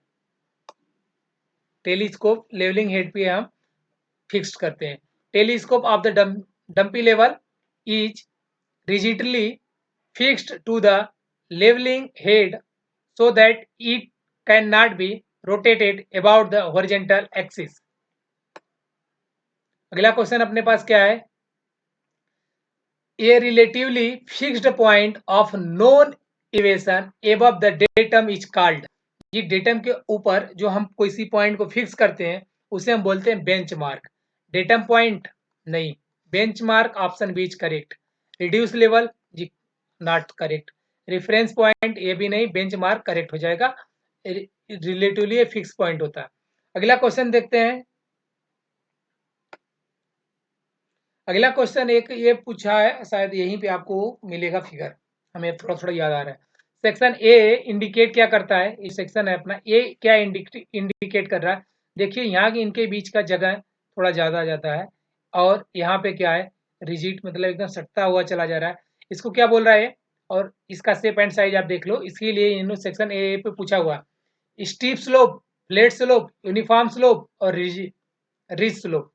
Telescope levelling head पे हम फिक्स्ड करते हैं। Telescope of the dumpy level is rigidly fixed to the leveling head so that it cannot be rotated about the horizontal axis। अगला question अपने पास क्या है? A relatively fixed point of known elevation above the datum is called। ये datum के ऊपर जो हम किसी पॉइंट को फिक्स करते हैं उसे हम बोलते हैं बेंचमार्क। डेटम पॉइंट नहीं, benchmark option B is correct. Reduce level जी नॉट करेक्ट। रेफरेंस पॉइंट ये भी नहीं, बेंचमार्क करेक्ट हो जाएगा, रिलेटिवली ये फिक्स पॉइंट होता है। अगला क्वेश्चन देखते हैं। अगला क्वेश्चन एक ये पूछा है, शायद यहीं पे आपको मिलेगा फिगर, हमें थोड़ा थोड़ा याद आ रहा है। सेक्शन ए इंडिकेट क्या करता है, ये सेक्शन है अपना, ए क्या इंडिकेट कर रहा है। देखिए यहाँ की इनके बीच का जगह थोड़ा ज़्यादा जाता है, और यहाँ पे क्या है, रिजिड मतलब एकदम सटता हुआ चला जा रहा है। इसको क्या बोल रहा है, और इसका शेप एंड साइज आप देख लो, इसके लिए इन्होंने सेक्शन ए पे पूछा हुआ, steep slope, flat slope, uniform slope और रिज स्लोप।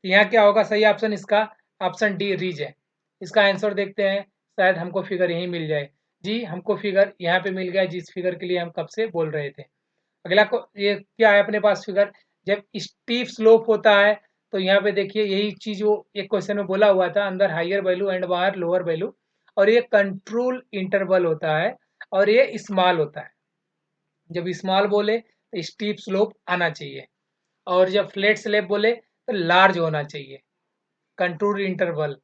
यहाँ क्या होगा सही ऑप्शन इसका, ऑप्शन डी रिज है। इसका आंसर देखते हैं, शायद हमको फिगर यहीं मिल जाए। जी हमको फिगर यहाँ पे मिल गया, जिस फिगर के लिए हम कब से बोल रहे थे। अगला को ये क्या है अपने पास फिगर, जब स्टीप स्लोप होता है तो यहाँ पे देखिए यही चीज वो एक क्वेश्चन में बोला हुआ था, अंदर हाइयर वैल्यू एंड बाहर लोअर वैल्यू, और ये कंट्रोल इंटरवल होता है, और ये स्मॉल होता है। जब स्मॉल बोले तो स्टीप स्लोप आना चाहिए, और जब फ्लैट स्लोप बोले तो लार्ज होना चाहिए, कंट्रोल इंटरवल।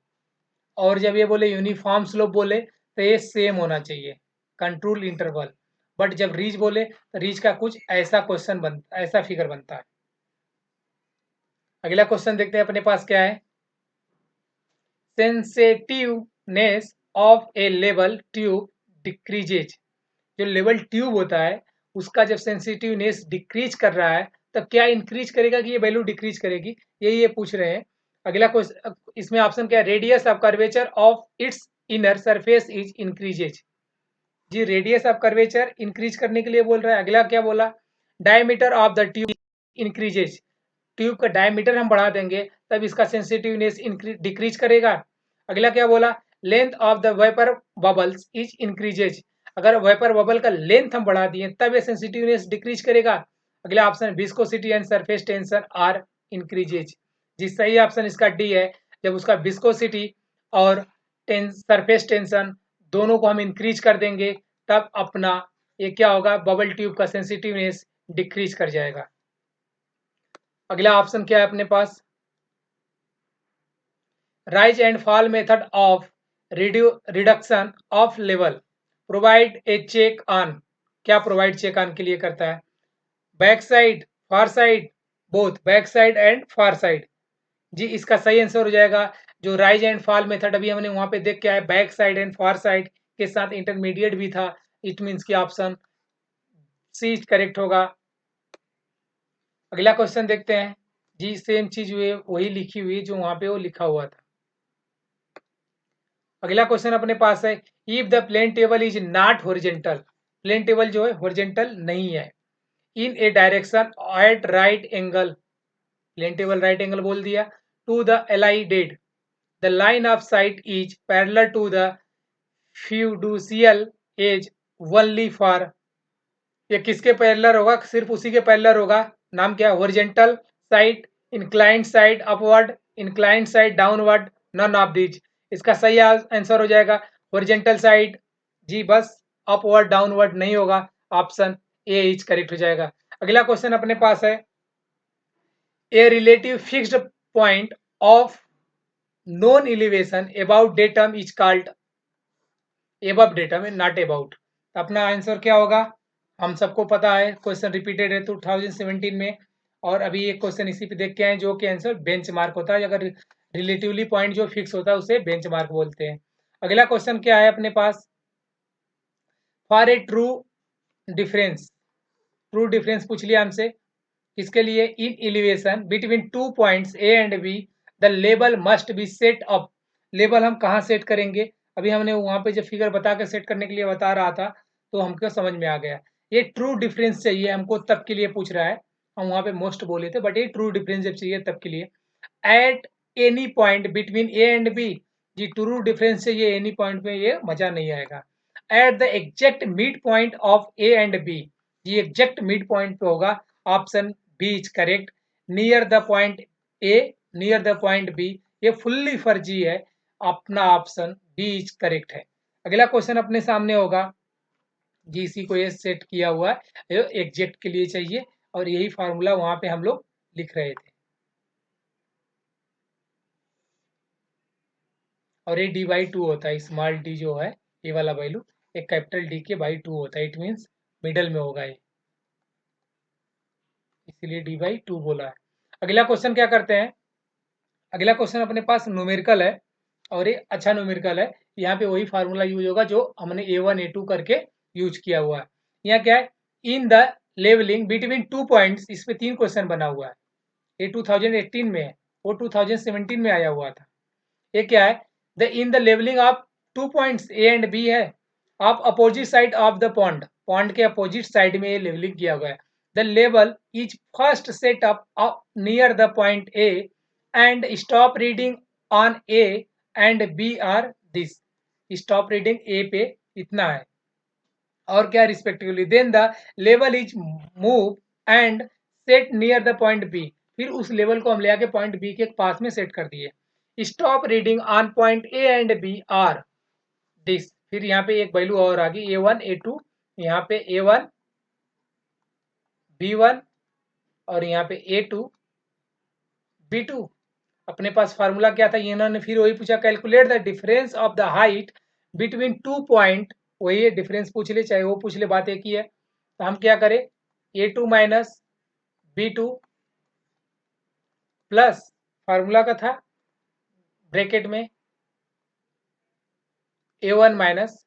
और जब ये बोले यूनिफॉर्म स्लोप बोले तो ये सेम होना चाहिए, कंट्रोल इंटरवल। बट जब रीच बोले तो रीच का कुछ ऐसा क्वेश्चन बनता, ऐसा फिगर बनता है। अगला क्वेश्चन देखते हैं अपने पास क्या है। Sensitiveness of A level tube decreases. जो लेवल ट्यूब होता है उसका जब सेंसिटिवनेस डिक्रीज कर रहा है तो क्या इंक्रीज करेगा कि ये वैल्यू डिक्रीज करेगी, यही ये पूछ रहे हैं। अगला क्वेश्चन इसमें ऑप्शन क्या है, radius of curvature of its inner surface is increases. जी रेडियस ऑफ कर्वेचर इंक्रीज करने के लिए बोल रहा है। अगला क्या बोला, diameter of the tube increases, tube का डायमीटर हम बढ़ा देंगे तब इसका सेंसिटिवनेस डिक्रीज करेगा। अगला क्या बोला, length of the vapour bubbles is increases, अगर वेपर बबल का लेंथ हम बढ़ा दिए तब ये सेंसिटिवनेस डिक्रीज करेगा। अगला option viscosity and surface tension are increases. जी सही ऑप्शन इसका डी है, जब उसका विस्कोसिटी और सरफेस टेंशन दोनों को हम इंक्रीज कर देंगे तब अपना ये क्या होगा, बबल ट्यूब का सेंसिटिवनेस डिक्रीज कर जाएगा। अगला ऑप्शन क्या है अपने पास, rise and fall method of reduction of level provide a check on, क्या प्रोवाइड चेक ऑन के लिए करता है, back side, far side, both back side and far side. जी इसका सही आंसर हो जाएगा, जो राइज एंड फॉल मेथड अभी हमने वहां पे देख के आए, back side and far side के साथ इंटरमीडिएट भी था, इट मीन्स की ऑप्शन सी करेक्ट होगा। अगला क्वेश्चन देखते हैं। जी सेम चीज हुई वही लिखी हुई जो वहां पे वो लिखा हुआ था। अगला क्वेश्चन अपने पास है, if the plane table is not horizontal, plane table जो है हॉरिजेंटल नहीं है, in a direction at right angle, plane table right angle बोल दिया, to the alidade, the line of sight is parallel to the fiducial edge only for, ये किसके parallel होगा, सिर्फ उसी के पैरेलल होगा, नाम क्या है, horizontal side, inclined side upward, inclined side downward, none of these. इसका सही आंसर हो जाएगा हॉरिजेंटल साइड। जी बस अपवर्ड डाउनवर्ड नहीं होगा, ऑप्शन ए इज करेक्ट हो जाएगा। अगला क्वेश्चन अपने पास है, a relative fixed point of known elevation about datum is called, above datum है नॉट अबाउट, तो अपना आंसर क्या होगा, हम सबको पता है क्वेश्चन रिपीटेड है 2017 में, और अभी एक क्वेश्चन इसी पे देख के आए जो कि आंसर बेंचमार्क होता है, अगर रिलेटिवली पॉइंट जो फिक्स होता है उसे बेंचमार्क बोलते हैं। अगला क्वेश्चन क्या है अपने पास, for a difference true difference पूछ लिया हमसे, इसके लिए in elevation between two points A and B the लेबल मस्ट बी सेट अप, लेबल हम कहाँ सेट करेंगे, अभी हमने वहां पे जो फिगर बता के सेट करने के लिए बता रहा था तो हमको समझ में आ गया। ये ट्रू डिफरेंस चाहिए हमको तब के लिए पूछ रहा है, हम वहां पे मोस्ट बोले थे बट ये ट्रू डिफरेंस जब चाहिए तब के लिए, at any point between A and B, जी ट्रू डिफरेंस चाहिए एनी पॉइंट में ये मजा नहीं आएगा। At the exact mid point of A and B, ये एग्जैक्ट मिड पॉइंट पे होगा, option B is correct. Near the point A, near the point B, ये फुल्ली फर्जी है, अपना ऑप्शन बी इज करेक्ट है। अगला क्वेश्चन अपने सामने होगा, जी इसी को ये सेट किया हुआ है, एग्जैक्ट के लिए चाहिए, और यही फार्मूला वहां पे हम लोग लिख रहे थे, और ये डी बाई टू होता है, स्मॉल डी जो है ये वाला वैल्यू, एक कैपिटल डी के बाई 2 होता है, इट मीन्स मिडल में होगा ये, इसीलिए डी बाई 2 बोला है। अगला क्वेश्चन क्या करते हैं, अगला क्वेश्चन अपने पास न्यूमेरिकल है और ये अच्छा न्यूमेरिकल है। यहाँ पे वही फार्मूला यूज होगा जो हमने A1 A2 करके यूज किया हुआ है। यहाँ क्या है, in the levelling between 2 points, इस पे 3 क्वेश्चन बना हुआ है। ये 2018 में है, वो 2017 में आया हुआ था। ये क्या है, the in the levelling of 2 points A and B है, आप opposite side of the pond, pond के अपोजिट साइड में ये लेवलिंग किया हुआ है। The level is first set up near the point A and stop reading on A and B are this, stop reading A पे इतना है और क्या respectively, then the level is move and set near the point B, फिर उस level को हम ले आके पॉइंट बी के पास में सेट कर दिए। Stop reading on point A and B are this, फिर यहाँ पे एक वैल्यू और आ गई A1 A2, यहाँ पे A1 B1 और यहाँ पे A2 B2। अपने पास फार्मूला क्या था, इन्होंने फिर वही पूछा, calculate the difference of the height between 2 point, वही डिफरेंस पूछ ले चाहे वो पूछ ले, बात एक ही है। तो हम क्या करें, A2 minus B2 plus formula का था ब्रैकेट में A1 minus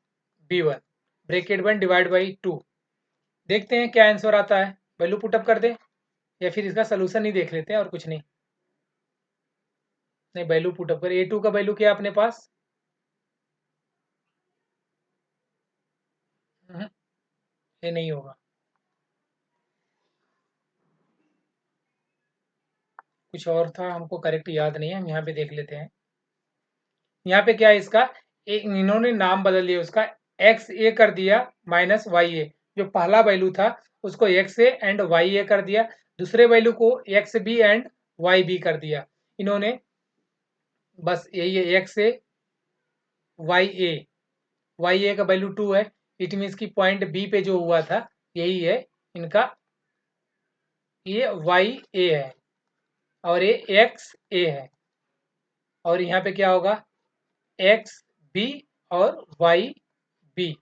B1 bracket 1 divide by 2, देखते हैं क्या आंसर आता है। वैल्यू पुटअप कर दें या फिर इसका सोल्यूशन ही देख लेते हैं और कुछ नहीं। नहीं, वैल्यू पुटअप कर, A2 का वैल्यू क्या है अपने पास, ये नहीं होगा, कुछ और था, हमको करेक्ट याद नहीं है, हम यहाँ पे देख लेते हैं। यहाँ पे क्या है इसका, इन्होंने नाम बदल दिया उसका, एक्स ए कर दिया माइनस वाई ए, जो पहला वैल्यू था उसको X A and Y A कर दिया, दूसरे वैल्यू को X B and Y B कर दिया इन्होंने, बस यही है, एक्स ए वाई ए का वैल्यू 2 है, इट मीन्स की पॉइंट बी पे जो हुआ था यही है इनका, ये वाई ए है और ये एक्स ए है, और यहाँ पे क्या होगा एक्स बी और वाई बी।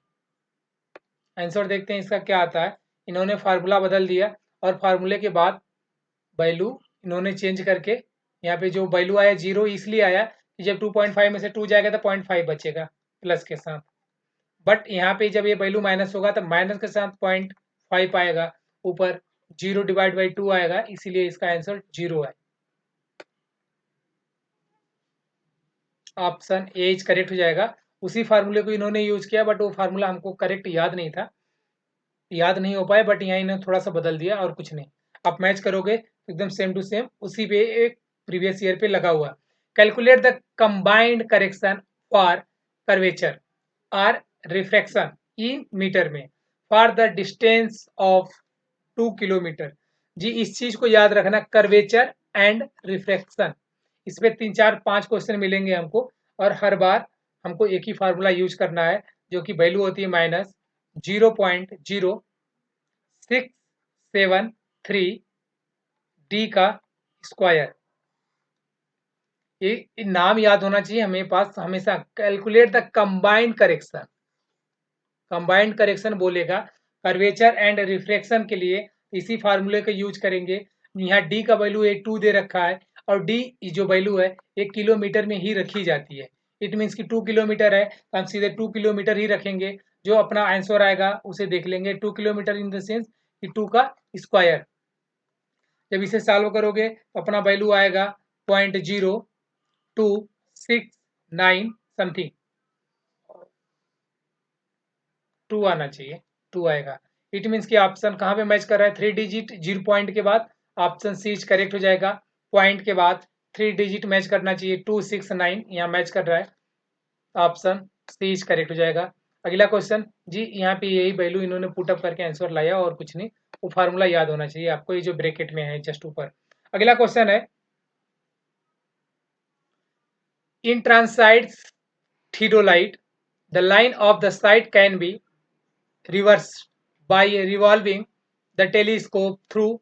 आंसर देखते हैं इसका क्या आता है, इन्होंने फार्मूला बदल दिया और फार्मूले के बाद वैल्यू इन्होंने चेंज करके, यहाँ पे जो वैल्यू आया 0 इसलिए आया कि जब 2.5 में से 2 जाएगा तो 0.5 बचेगा प्लस के साथ, बट यहाँ पे जब ये वैल्यू माइनस होगा तो माइनस के साथ 0.5 आएगा, ऊपर 0 डिवाइड बाई 2 आएगा, इसीलिए इसका आंसर 0 है। ऑप्शन ए इज करेक्ट हो जाएगा। उसी फार्मूले को इन्होंने यूज किया बट वो फार्मूला हमको करेक्ट याद नहीं था, याद नहीं हो पाए, बट यहाँ इन्होंने थोड़ा सा बदल दिया और कुछ नहीं। आप मैच करोगे एकदम सेम टू सेम उसी पे एक प्रीवियस ईयर पे लगा हुआ। Calculate the combined correction for curvature और रिफ्रैक्शन इन मीटर में for the distance of 2 kilometre. जी इस चीज को याद रखना, कर्वेचर एंड रिफ्रैक्शन, इस पे 3 4 5 क्वेश्चन मिलेंगे हमको और हर बार हमको एक ही फार्मूला यूज करना है जो कि वैल्यू होती है माइनस 0.0673 डी का स्क्वायर। ये नाम याद होना चाहिए हमें पास हमेशा। Calculate the combined correction, combined correction बोलेगा कर्वेचर एंड रिफ्रैक्शन के लिए इसी फार्मूले का यूज करेंगे। यहाँ डी का वैल्यू ए 2 दे रखा है और डी जो वैल्यू है 1 किलोमीटर में ही रखी जाती है, इट मीन्स कि 2 किलोमीटर है तो हम सीधे 2 किलोमीटर ही रखेंगे, जो अपना आंसर आएगा उसे देख लेंगे। 2 किलोमीटर इन द सेंस कि 2 का स्क्वायर, जब इसे सॉल्व करोगे तो अपना वैल्यू आएगा 0.0269 समथिंग, 2 आना चाहिए, 2 आएगा। इट मीन्स कि ऑप्शन कहाँ पे मैच कर रहा है, 3 डिजिट 0 पॉइंट के बाद ऑप्शन सी करेक्ट हो जाएगा, पॉइंट के बाद 3 डिजिट मैच करना चाहिए, 269 यहाँ मैच कर रहा है, ऑप्शन सी करेक्ट हो जाएगा। अगला क्वेश्चन जी, यहाँ पे यही वैल्यू इन्होंने पुटअप करके आंसर लाया और कुछ नहीं, वो फार्मूला याद होना चाहिए आपको, ये जो ब्रैकेट में है जस्ट ऊपर। अगला क्वेश्चन है, इन ट्रांसाइड्स theodolite the line of the sight can be reversed by revolving the telescope through,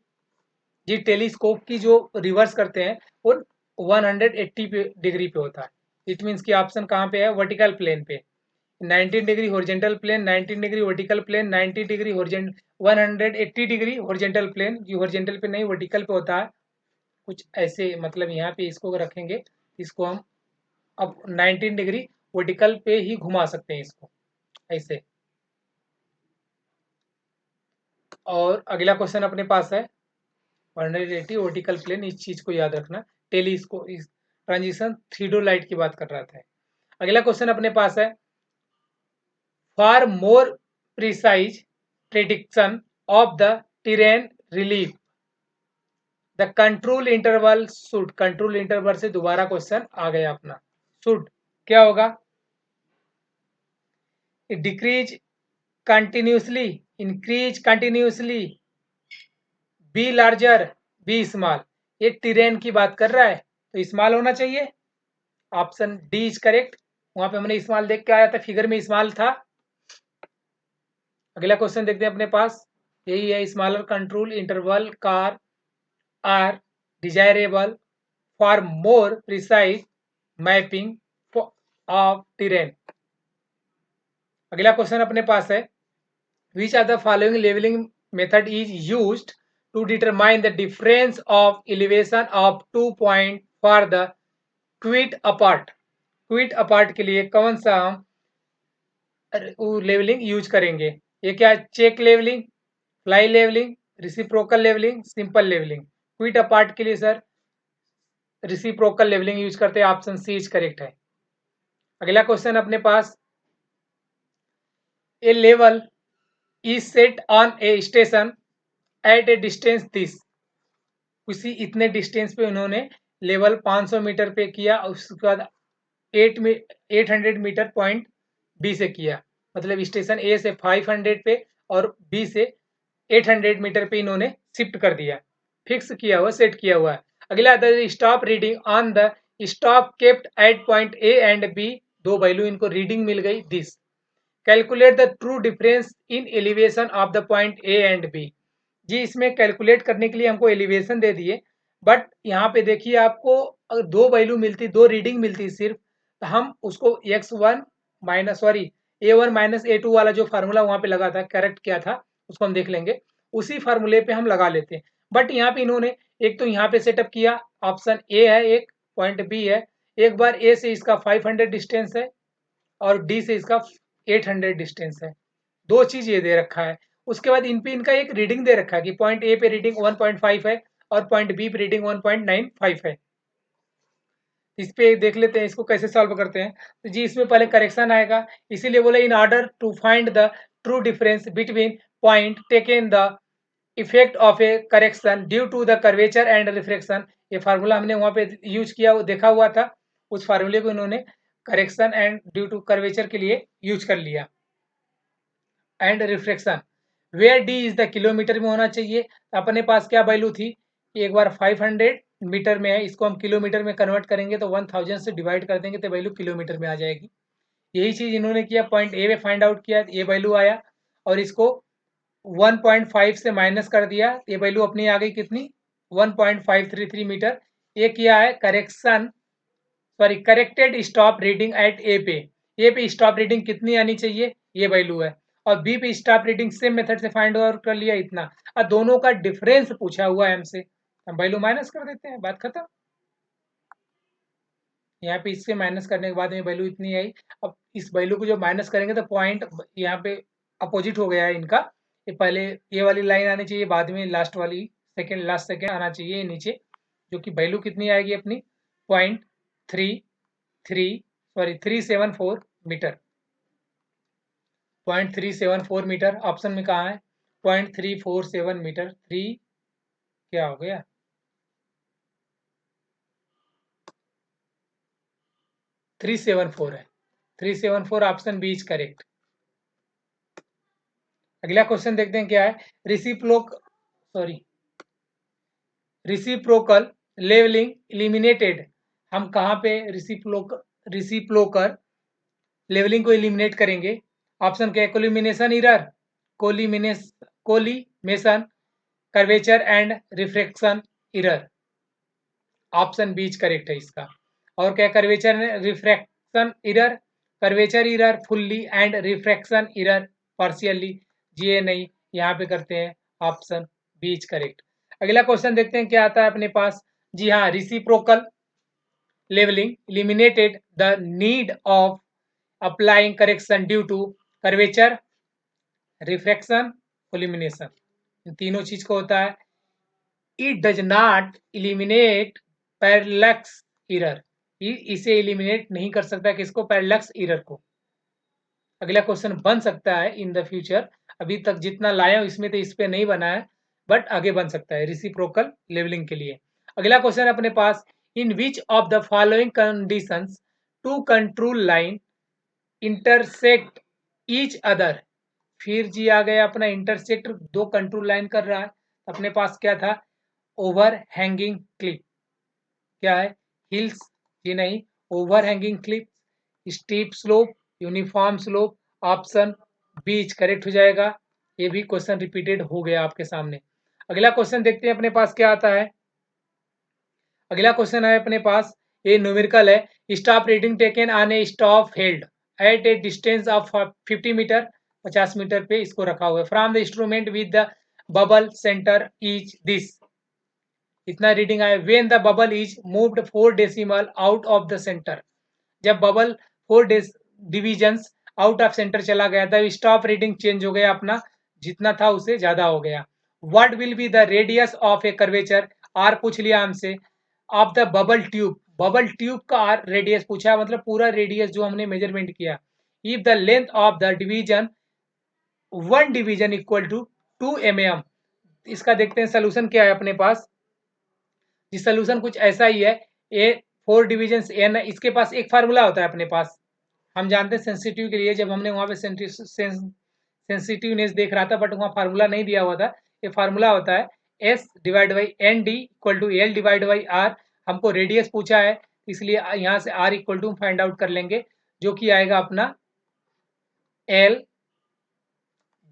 जी टेलीस्कोप की जो रिवर्स करते हैं वो 180 डिग्री पे होता है, इट मीन्स कि ऑप्शन कहाँ पे है, वर्टिकल प्लेन पे। 19 degree horizontal plane, 19 degree vertical plane, 90 degree horizontal 180 degree horizontal plane, ये हॉरिजेंटल पे नहीं वर्टिकल पे होता है कुछ ऐसे, मतलब यहाँ पे इसको रखेंगे, इसको हम अब 19 डिग्री वर्टिकल पे ही घुमा सकते हैं इसको ऐसे। और अगला क्वेश्चन अपने पास है 180 वर्टिकल प्लेन, इस चीज को याद रखना। टेली इसको इस ट्रांजिशन थीडोलाइट की बात कर रहा था। अगला क्वेश्चन अपने पास है for more precise prediction of the terrain relief the control interval should, control interval से दोबारा क्वेश्चन आ गया अपना। शुड क्या होगा? Decrease continuously, increase continuously, be larger, be small. ये टेरेन की बात कर रहा है तो स्मॉल होना चाहिए। Option D is correct. वहां पे हमने स्मॉल देख के आया था, फिगर में स्मॉल था। अगला क्वेश्चन देखते हैं अपने पास, यही है smaller control interval car are desirable for more precise mapping of terrain. अगला क्वेश्चन अपने पास है which are the following levelling method is used to determine the difference of elevation of 2 point for the quite apart. Quite apart के लिए कौन सा हम levelling use करेंगे? ये क्या? Check levelling, fly levelling, reciprocal levelling, simple levelling. Quite apart के लिए सर रिसिप्रोकल लेवलिंग यूज करते हैं, ऑप्शन सी इज करेक्ट है। अगला क्वेश्चन अपने पास a level is set on a station at a distance this. उसी इतने डिस्टेंस पे उन्होंने लेवल 500 मीटर पे किया, उसके बाद 800 मीटर पॉइंट बी से किया, मतलब स्टेशन ए से 500 पे और बी से 800 मीटर पे इन्होंने शिफ्ट कर दिया, फिक्स किया हुआ, सेट किया हुआ है। अगला the stop reading on the staff kept at point A and B, दो वैल्यू इनको रीडिंग मिल गई this. Calculate the true difference in elevation of the point A and B. जी इसमें कैलकुलेट करने के लिए हमको एलिवेशन दे दिए, बट यहाँ पे देखिए आपको अगर दो वैल्यू मिलती, दो रीडिंग मिलती सिर्फ, तो हम उसको x1 minus sorry a1 minus a2 वाला जो फार्मूला वहाँ पे लगा था, करेक्ट किया था, उसको हम देख लेंगे, उसी फार्मूले पे हम लगा लेते हैं। बट यहाँ पे इन्होंने एक तो यहाँ पे सेटअप किया, ऑप्शन ए है एक, पॉइंट बी है, एक बार ए से इसका 500 डिस्टेंस है और डी से इसका 800 डिस्टेंस है, दो चीज ये दे रखा है। उसके बाद इन पे इनका एक रीडिंग दे रखा है कि पॉइंट ए पे रीडिंग 1.5 है और पॉइंट बी पे रीडिंग 1.95 है। इस पे देख लेते हैं इसको कैसे सॉल्व करते हैं। तो जी इसमें पहले करेक्शन आएगा, इसीलिए बोले in order to find the true difference between point taken the effect of a correction due to the curvature and reflection. ये फार्मूला हमने वहां पे यूज किया, देखा हुआ था, उस फार्मूले को इन्होंने correction and due to curvature के लिए यूज कर लिया। And reflection where D is the kilometre में होना चाहिए। अपने पास क्या वैल्यू थी, एक बार 500 मीटर में है, इसको हम किलोमीटर में कन्वर्ट करेंगे तो 1000 से डिवाइड कर देंगे तो वैल्यू किलोमीटर में आ जाएगी। यही चीज इन्होंने किया, पॉइंट ए में फाइंड आउट किया, ये वैल्यू आया और इसको 1.5 से माइनस कर दिया, ये वैल्यू अपनी आ गई कितनी, 1.533 मीटर। ये किया है correction sorry corrected stop reading at A पे स्टॉप रीडिंग कितनी आनी चाहिए, ये वैल्यू है, और बी पे स्टॉप रीडिंग सेम मेथड से फाइंड आउट कर लिया इतना। और दोनों का डिफरेंस पूछा हुआ है हमसे, हम वैल्यू माइनस कर देते हैं, बात खत्म। यहाँ पे इससे माइनस करने के बाद में वैल्यू इतनी आई। अब इस वैल्यू को जब माइनस करेंगे तो पॉइंट यहाँ पे अपोजिट हो गया है इनका, ये पहले ये वाली लाइन आनी चाहिए, बाद में लास्ट वाली सेकेंड लास्ट सेकेंड आना चाहिए नीचे, जो कि वैल्यू कितनी आएगी अपनी 374 मीटर। 0.374 मीटर ऑप्शन में कहाँ है, 0.347 मीटर, थ्री क्या हो गया 374 है, 374 ऑप्शन बी इज करेक्ट। अगला क्वेश्चन देखते हैं क्या है, रिसिप्रोकल लेवलिंग इलिमिनेटेड। हम कहाँ पे रिसिप्रोकल लेवलिंग को इलिमिनेट करेंगे? ऑप्शन क्या है, collimation error, collimation, curvature and refraction error. Option B correct है इसका। और क्या, curvature refraction error, curvature error fully and refraction error partially. जी ये नहीं, यहाँ पे करते हैं ऑप्शन बी इज करेक्ट। अगला क्वेश्चन देखते हैं क्या आता है अपने पास। जी हाँ, reciprocal levelling eliminated the need of applying correction due to curvature, refraction, illumination। इन तीनों चीज को होता है। It does not eliminate parallax error, इसे इलिमिनेट नहीं कर सकता किसको, पैरेलक्स एरर को। अगला क्वेश्चन बन सकता है इन द फ्यूचर, अभी तक जितना लाया हूं इसमें तो इस पे नहीं बना है, बट आगे बन सकता है रिसिप्रोकल लेवलिंग के लिए। अगला क्वेश्चन अपने पास, in which of the following conditions two control line intersect each other. फिर जी आ गया अपना इंटरसेक्ट, दो कंट्रोल लाइन कर रहा है। अपने पास क्या था, ओवर हैंगिंग क्लिप, क्या है, हिल्स, जी नहीं, over hanging clip, steep slope, uniform slope, option बीच करेक्ट हो जाएगा। ये भी क्वेश्चन रिपीटेड हो गया आपके सामने। अगला क्वेश्चन देखते हैं अपने पास क्या आता है। अगला क्वेश्चन है अपने पास, ये न्यूमेरिकल है। Staff reading taken on a staff held at a distance of 50 metre, 50 metre पे इसको रखा हुआ है, from the instrument with the bubble centre is this. इतना रीडिंग आया। When the bubble is moved 4 decimal out of the centre, जब bubble 4 divisions out of centre चला गया था, स्टॉप रीडिंग चेंज हो गया अपना, जितना था उससे ज्यादा हो गया। What will be the radius of a curvature, R पूछ लिया हमसे, of the bubble tube, bubble tube का आर रेडियस पूछा, मतलब पूरा रेडियस जो हमने मेजरमेंट किया। If the length of the division, one division equal to 2 mm। इसका देखते हैं सोल्यूशन क्या है अपने पास। ये सोल्यूशन कुछ ऐसा ही है, ए 4 डिवीजन एन, इसके पास एक फार्मूला होता है अपने पास, हम जानते हैं सेंसिटिव के लिए, जब हमने वहां पे सेंसिटिवनेस देख रहा था, बट वहां फार्मूला नहीं दिया हुआ था। ये फार्मूला होता है S divide by N D equal to L divide by R. हमको रेडियस पूछा है, इसलिए यहाँ से R equal to find out कर लेंगे, जो कि आएगा अपना L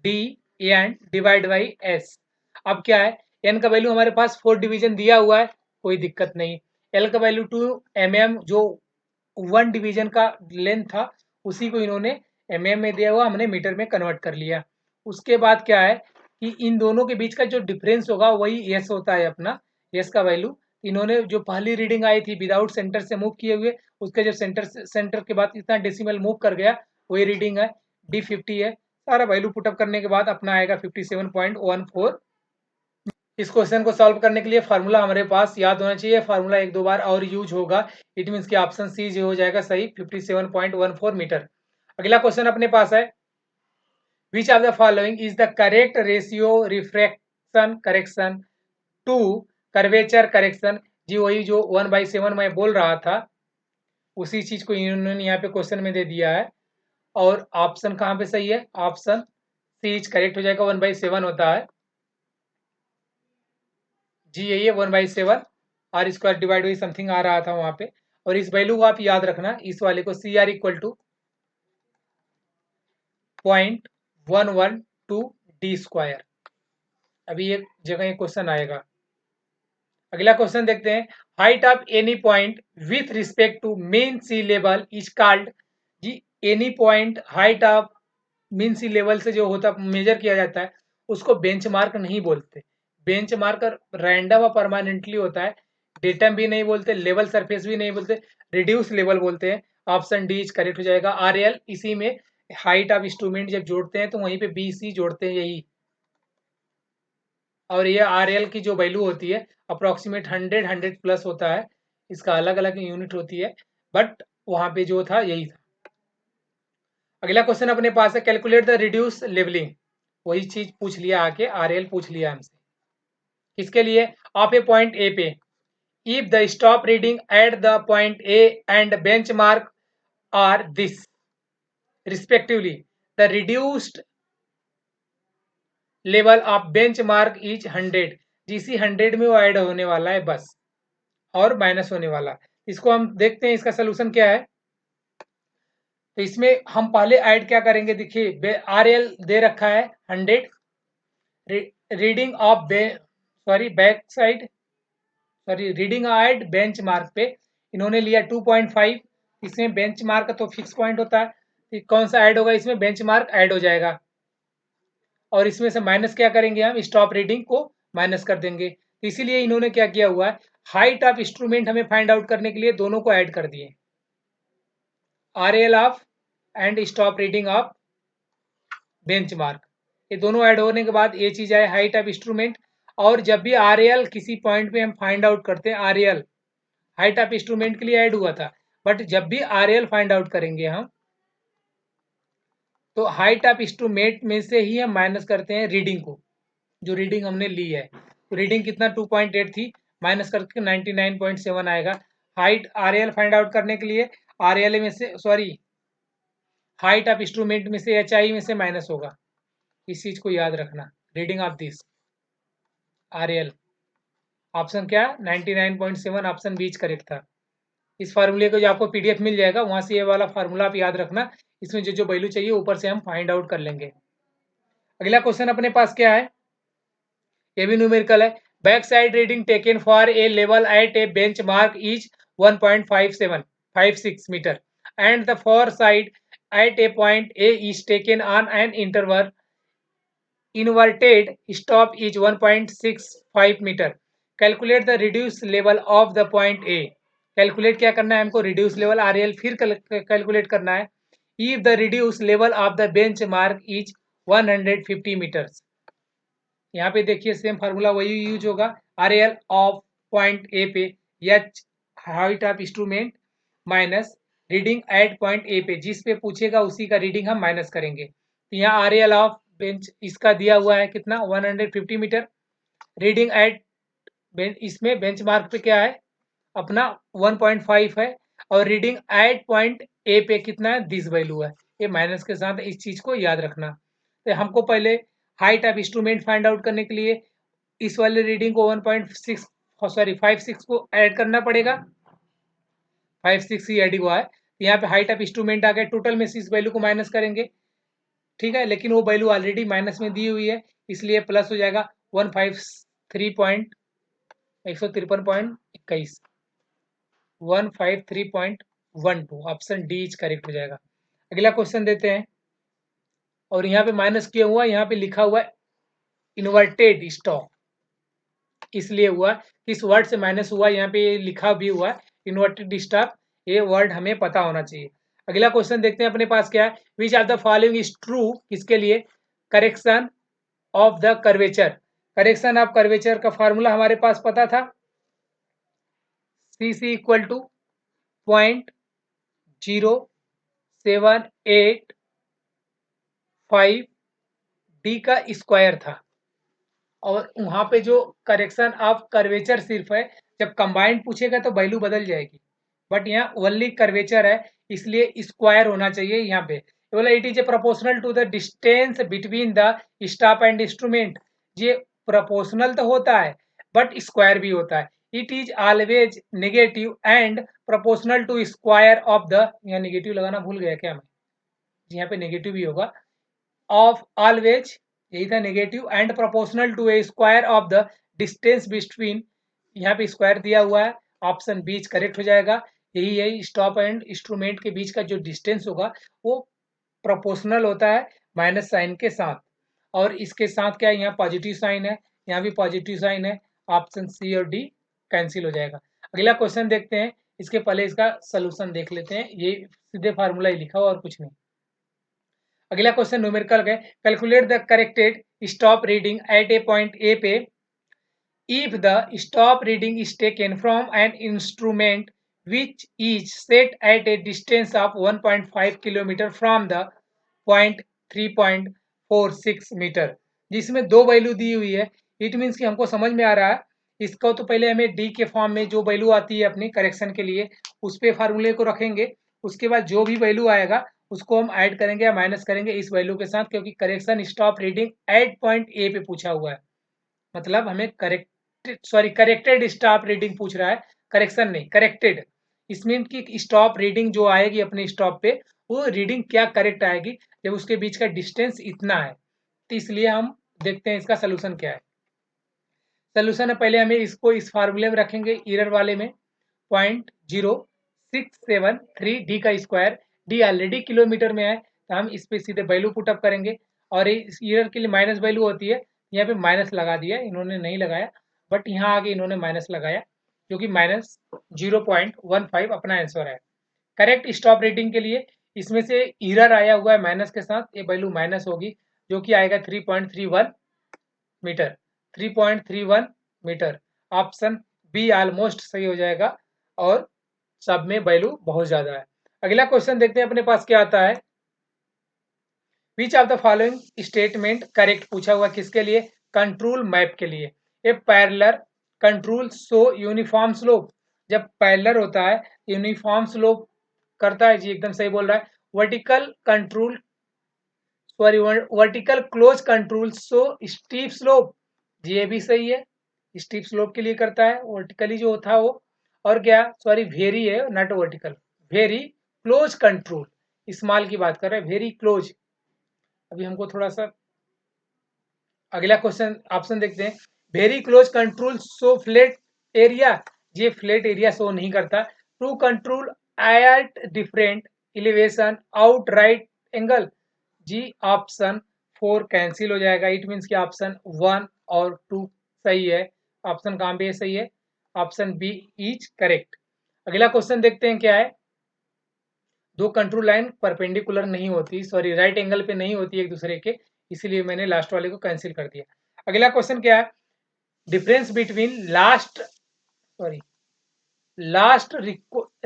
D N divide by S. अब क्या है, एन का वैल्यू हमारे पास 4 डिवीजन दिया हुआ है, कोई दिक्कत नहीं। एल का वैल्यू 2 mm, जो 1 डिवीजन का लेंथ था उसी को इन्होंने mm में दिया हुआ, हमने मीटर में कन्वर्ट कर लिया। उसके बाद क्या है कि इन दोनों के बीच का जो डिफरेंस होगा वही एस होता है अपना, एस का वैल्यू। इन्होंने जो पहली रीडिंग आई थी विदाउट सेंटर से मूव किए हुए, उसके जब सेंटर के बाद इतना डेसिमल मूव कर गया, वही रीडिंग है, D50 है। सारा वैल्यू पुटअप करने के बाद अपना आएगा 57.14। इस क्वेश्चन को सॉल्व करने के लिए फार्मूला हमारे पास याद होना चाहिए, फार्मूला एक दो बार और यूज होगा, इट मीन्स कि ऑप्शन सी जो हो जाएगा सही, 57.14 मीटर। अगला क्वेश्चन अपने पास है, which of the following is the correct ratio refraction correction to curvature correction. जी वही जो 1/7 मैं बोल रहा था, उसी चीज को इन्होंने यहाँ पे क्वेश्चन में दे दिया है। और ऑप्शन कहाँ पे सही है, ऑप्शन सी इज करेक्ट हो जाएगा, 1/7 होता है। जी यही है 1/7, R square divide by something आ रहा था वहां पे। और इस वैल्यू को आप याद रखना, इस वाले को, C R equal to 0.112 D²। अभी एक जगह एक क्वेश्चन आएगा। अगला क्वेश्चन देखते हैं, height of any point with respect to mean sea level is called. जी any point height of mean sea level से जो होता मेजर किया जाता है उसको बेंचमार्क नहीं बोलते। बेंचमार्क रैंडम और परमानेंटली होता है, डेटम भी नहीं बोलते, लेवल सरफेस भी नहीं बोलते, रिड्यूस लेवल बोलते हैं। ऑप्शन डी इज करेक्ट हो जाएगा। आर एल, इसी में हाइट ऑफ इंस्ट्रूमेंट जब जोड़ते हैं तो वहीं पे बी सी जोड़ते हैं, यही। और ये आर एल की जो वैल्यू होती है अप्रोक्सीमेट 100 प्लस होता है, इसका अलग अलग यूनिट होती है, बट वहां पे जो था यही था। अगला क्वेश्चन अपने पास है, कैलकुलेट द रिड्यूस लेवलिंग, वही चीज पूछ लिया आके, आर एल पूछ लिया हमसे, किसके लिए, ऑफ ए पॉइंट ए पे, if the stop reading at the point A and bench mark are this respectively, the reduced level of bench mark is 100। जीसी 100 में वो ऐड होने वाला है बस, और माइनस होने वाला। इसको हम देखते हैं इसका सोल्यूशन क्या है। तो इसमें हम पहले ऐड क्या करेंगे, देखिए आर एल दे रखा है 100, reading of back side, sorry reading at bench mark पे इन्होंने लिया 2.5, इसमें बेंचमार्क तो फिक्स पॉइंट होता है, तो कौन सा ऐड होगा, इसमें बेंचमार्क ऐड हो जाएगा और इसमें से माइनस क्या करेंगे, हम स्टॉप रीडिंग को माइनस कर देंगे। तो इसीलिए इन्होंने क्या किया हुआ है, हाइट ऑफ इंस्ट्रूमेंट हमें फाइंड आउट करने के लिए दोनों को ऐड कर दिए, RL of and stop reading of benchmark, ये दोनों ऐड होने के बाद ये चीज आए हाइट ऑफ इंस्ट्रूमेंट। और जब भी RL किसी पॉइंट पे हम फाइंड आउट करते हैं, RL हाइट ऑफ इंस्ट्रूमेंट के लिए ऐड हुआ था, बट जब भी RL फाइंड आउट करेंगे हम, तो हाइट ऑफ इंस्ट्रूमेंट में से ही हम माइनस करते हैं रीडिंग को, जो रीडिंग हमने ली है। तो रीडिंग कितना 2.8 थी, माइनस करके 99.7 आएगा। हाइट RL फाइंड आउट करने के लिए RL में से हाइट ऑफ इंस्ट्रूमेंट में से HI में से माइनस होगा, इस चीज को याद रखना। Reading of this RL option क्या, 99.7 ऑप्शन बीच करेक्ट था। इस फार्मूले को जो आपको PDF मिल जाएगा, वहां से ये वाला फार्मूला आप याद रखना, इसमें जो जो वैल्यू चाहिए ऊपर से हम फाइंड आउट कर लेंगे। अगला क्वेश्चन अपने पास क्या है, ये भी न्यूमेरिकल है। Back side reading taken for a level at a bench mark is 1.5756 metre and the fore side at a point A is taken on an interval inverted stop is 1.65 metre, calculate the reduce level of the point A. Calculate क्या करना है हमको, reduce level RL फिर calculate करना है। If the reduce level of the bench mark is 150 metres, यहाँ पे देखिए सेम फार्मूला वही यूज होगा, RL ऑफ पॉइंट ए पे H height of instrument minus reading at point A पे, जिस पे पूछेगा उसी का रीडिंग हम माइनस करेंगे। तो यहाँ RL ऑफ बेंच इसका दिया हुआ है कितना 150 मीटर, रीडिंग एट इसमें बेंच मार्क पे क्या है अपना 1.5 है, और रीडिंग एट पॉइंट ए पे कितना है, दिस वैल्यू है। ये माइनस के साथ इस चीज को याद रखना। तो हमको पहले height of instrument find out करने के लिए इस वाले रीडिंग को 56 को ऐड करना पड़ेगा, 56 ही ऐड हुआ है। यहाँ पे हाइट ऑफ इंस्ट्रूमेंट आ गया, टोटल में से इस वैल्यू को माइनस करेंगे, ठीक है, लेकिन वो वैल्यू ऑलरेडी माइनस में दी हुई है, इसलिए प्लस हो जाएगा 153.21 153.12, ऑप्शन डी इज करेक्ट हो जाएगा। अगला क्वेश्चन देते हैं, और यहाँ पे माइनस किया हुआ, यहाँ पे लिखा हुआ इन्वर्टेड स्टॉप, इसलिए हुआ, इस वर्ड से माइनस हुआ, यहाँ पे लिखा भी हुआ इन्वर्टेड स्टॉप, ये वर्ड हमें पता होना चाहिए। अगला क्वेश्चन देखते हैं अपने पास क्या है, which of the following is true, किसके लिए, correction of the curvature. Correction of curvature का फॉर्मूला हमारे पास पता था, CC इक्वल टू 0.0785 D का स्क्वायर था, और वहां पे जो करेक्शन ऑफ कर्वेचर सिर्फ है, जब कंबाइंड पूछेगा तो वैल्यू बदल जाएगी, बट यहाँ ओनली कर्वेचर है, इसलिए स्क्वायर होना चाहिए यहाँ पे। बोला it is a proportional to the distance between the stop and instrument, ये प्रोपोर्शनल तो होता है बट स्क्वायर भी होता है। It is always negative and proportional to square of the, यहाँ नेगेटिव लगाना भूल गया क्या मैं, यहाँ पे नेगेटिव भी होगा, ऑफ ऑलवेज, यही था negative, and proportional to a square of the distance between, यहाँ पे स्क्वायर दिया हुआ है, ऑप्शन बीच करेक्ट हो जाएगा। यही है स्टॉप एंड इंस्ट्रूमेंट के बीच का जो डिस्टेंस होगा वो प्रोपोर्शनल होता है माइनस साइन के साथ, और इसके साथ क्या है, यहाँ पॉजिटिव साइन है, यहाँ भी पॉजिटिव साइन है, ऑप्शन सी और डी कैंसिल हो जाएगा। अगला क्वेश्चन देखते हैं, इसके पहले इसका सोल्यूशन देख लेते हैं, ये सीधे फार्मूला ही लिखा हुआ और कुछ नहीं। अगला क्वेश्चन न्यूमेरिकल है, calculate the corrected stop reading at a point A पे if the stop reading is taken from an instrument which is set at a distance of 1.5 kilometre from the point 3.46 metre, जिसमें दो value दी हुई है। It means कि हमको समझ में आ रहा है, इसको तो पहले हमें डी के फॉर्म में जो वैल्यू आती है अपनी करेक्शन के लिए उस पे फार्मूले को रखेंगे, उसके बाद जो भी वैल्यू आएगा उसको हम ऐड करेंगे या माइनस करेंगे इस वैल्यू के साथ, क्योंकि correction stop reading at point A पे पूछा हुआ है, मतलब हमें करेक्टेड स्टॉप रीडिंग पूछ रहा है, करेक्शन नहीं, करेक्टेड। इसमें कि स्टॉप रीडिंग जो आएगी अपने स्टॉप पे, वो रीडिंग क्या करेक्ट आएगी जब उसके बीच का डिस्टेंस इतना है। तो इसलिए हम देखते हैं इसका सोल्यूशन क्या है। सोल्यूशन है, पहले हमें इसको इस फार्मूले में रखेंगे, एरर वाले में 0.0785 673 डी का स्क्वायर, डी ऑलरेडी किलोमीटर में है तो हम इस पे सीधे वैल्यू पुटअप करेंगे और इस ईयर के लिए माइनस वैल्यू होती है, यहाँ पे माइनस लगा दिया, इन्होंने नहीं लगाया बट यहाँ आगे इन्होंने माइनस लगाया क्योंकि माइनस 0.15 अपना आंसर है। करेक्ट स्टॉप रेटिंग के लिए इसमें से एरर आया हुआ है माइनस के साथ, ये वैल्यू माइनस होगी जो कि आएगा 3.31 metre, 3.31 metre. Option B almost सही हो जाएगा और सब में वैल्यू बहुत ज्यादा है। अगला क्वेश्चन देखते हैं अपने पास क्या आता है। Which of the following statement correct पूछा हुआ किसके लिए, कंट्रोल मैप के लिए। A parallel control show uniform slope, जब पैरेलल होता है यूनिफॉर्म स्लोप करता है, जी एकदम सही बोल रहा है। Vertical control sorry vertical close control so steep slope, जी ये भी सही है, स्टीप स्लोप के लिए करता है वर्टिकली जो था वो। और क्या सॉरी वेरी है not vertical, very close control, small की बात कर रहे हैं, वेरी क्लोज। अभी हमको थोड़ा सा अगला क्वेश्चन ऑप्शन देखते हैं। Very close control show flat area, ये फ्लैट एरिया शो नहीं करता। Two control at different elevation out right angle, जी ऑप्शन 4 कैंसिल हो जाएगा, इट मीन्स कि ऑप्शन 1 और 2 सही है। ऑप्शन कहाँ पे सही है, ऑप्शन बी इज करेक्ट। अगला क्वेश्चन देखते हैं क्या है। दो कंट्रोल लाइन परपेंडिकुलर नहीं होती, सॉरी राइट एंगल पे नहीं होती एक दूसरे के, इसीलिए मैंने लास्ट वाले को कैंसिल कर दिया। अगला क्वेश्चन क्या है, difference between last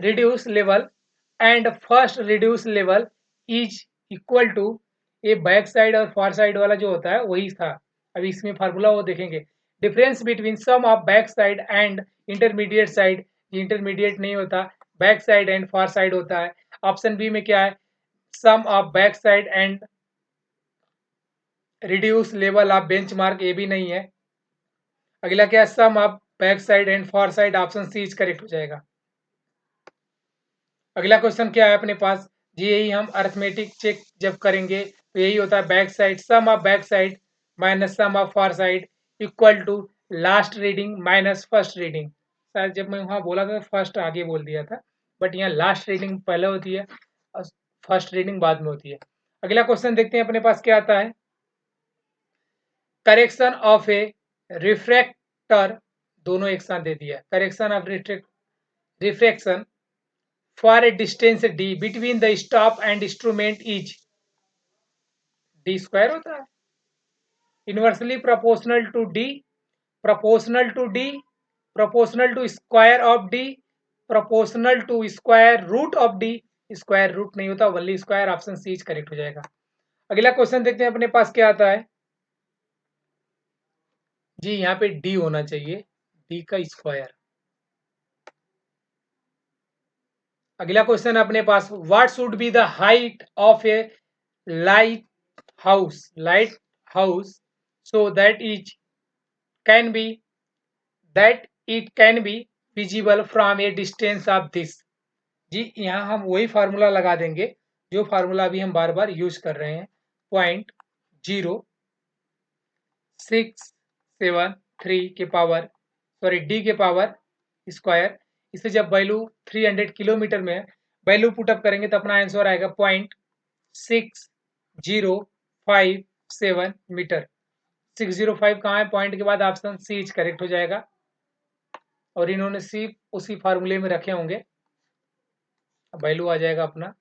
reduce level and first reduce level is equal to, ये बैक साइड और फॉर साइड वाला जो होता है वही था, अभी इसमें फार्मूला वो देखेंगे। Difference between sum of back side and intermediate side, intermediate नहीं होता, back side and fore side होता है। ऑप्शन बी में क्या है, sum of back side and reduce level of benchmark, ये भी नहीं है। अगला क्या है, sum of back side and fore side, option C is correct हो जाएगा। अगला क्वेश्चन क्या है अपने पास, जी यही हम अर्थमेटिक चेक जब करेंगे तो यही होता है, back side sum of back side minus sum of fore side equal to last reading minus first reading. शायद जब मैं वहाँ बोला था फर्स्ट आगे बोल दिया था, बट यहाँ लास्ट रीडिंग पहले होती है और फर्स्ट रीडिंग बाद में होती है। अगला क्वेश्चन देखते हैं अपने पास क्या आता है। करेक्शन ऑफ ए रिफ्रैक्टर, दोनों एक साथ दे दिया, correction of refraction for a distance D between the stop and instrument is, D square होता है, inversely proportional to D, proportional to D, proportional to square of D, proportional to square root of D, square root नहीं होता only square, option C is correct हो जाएगा। अगला question देखते हैं अपने पास क्या आता है, जी यहाँ पे डी होना चाहिए, डी का स्क्वायर। अगला क्वेश्चन अपने पास, what should be the height of a lighthouse so can be that it can be visible from a distance of this, जी यहाँ हम वही फार्मूला लगा देंगे जो फार्मूला अभी हम बार बार यूज कर रहे हैं, 0.0673 के पावर सॉरी डी के पावर स्क्वायर। इसे जब वैल्यू 300 किलोमीटर में वैल्यू पुटअप करेंगे तो अपना आंसर आएगा 0.6057 मीटर। 605 कहाँ है, पॉइंट के बाद ऑप्शन सी इज करेक्ट हो जाएगा और इन्होंने सी उसी फार्मूले में रखे होंगे, वैल्यू आ जाएगा अपना।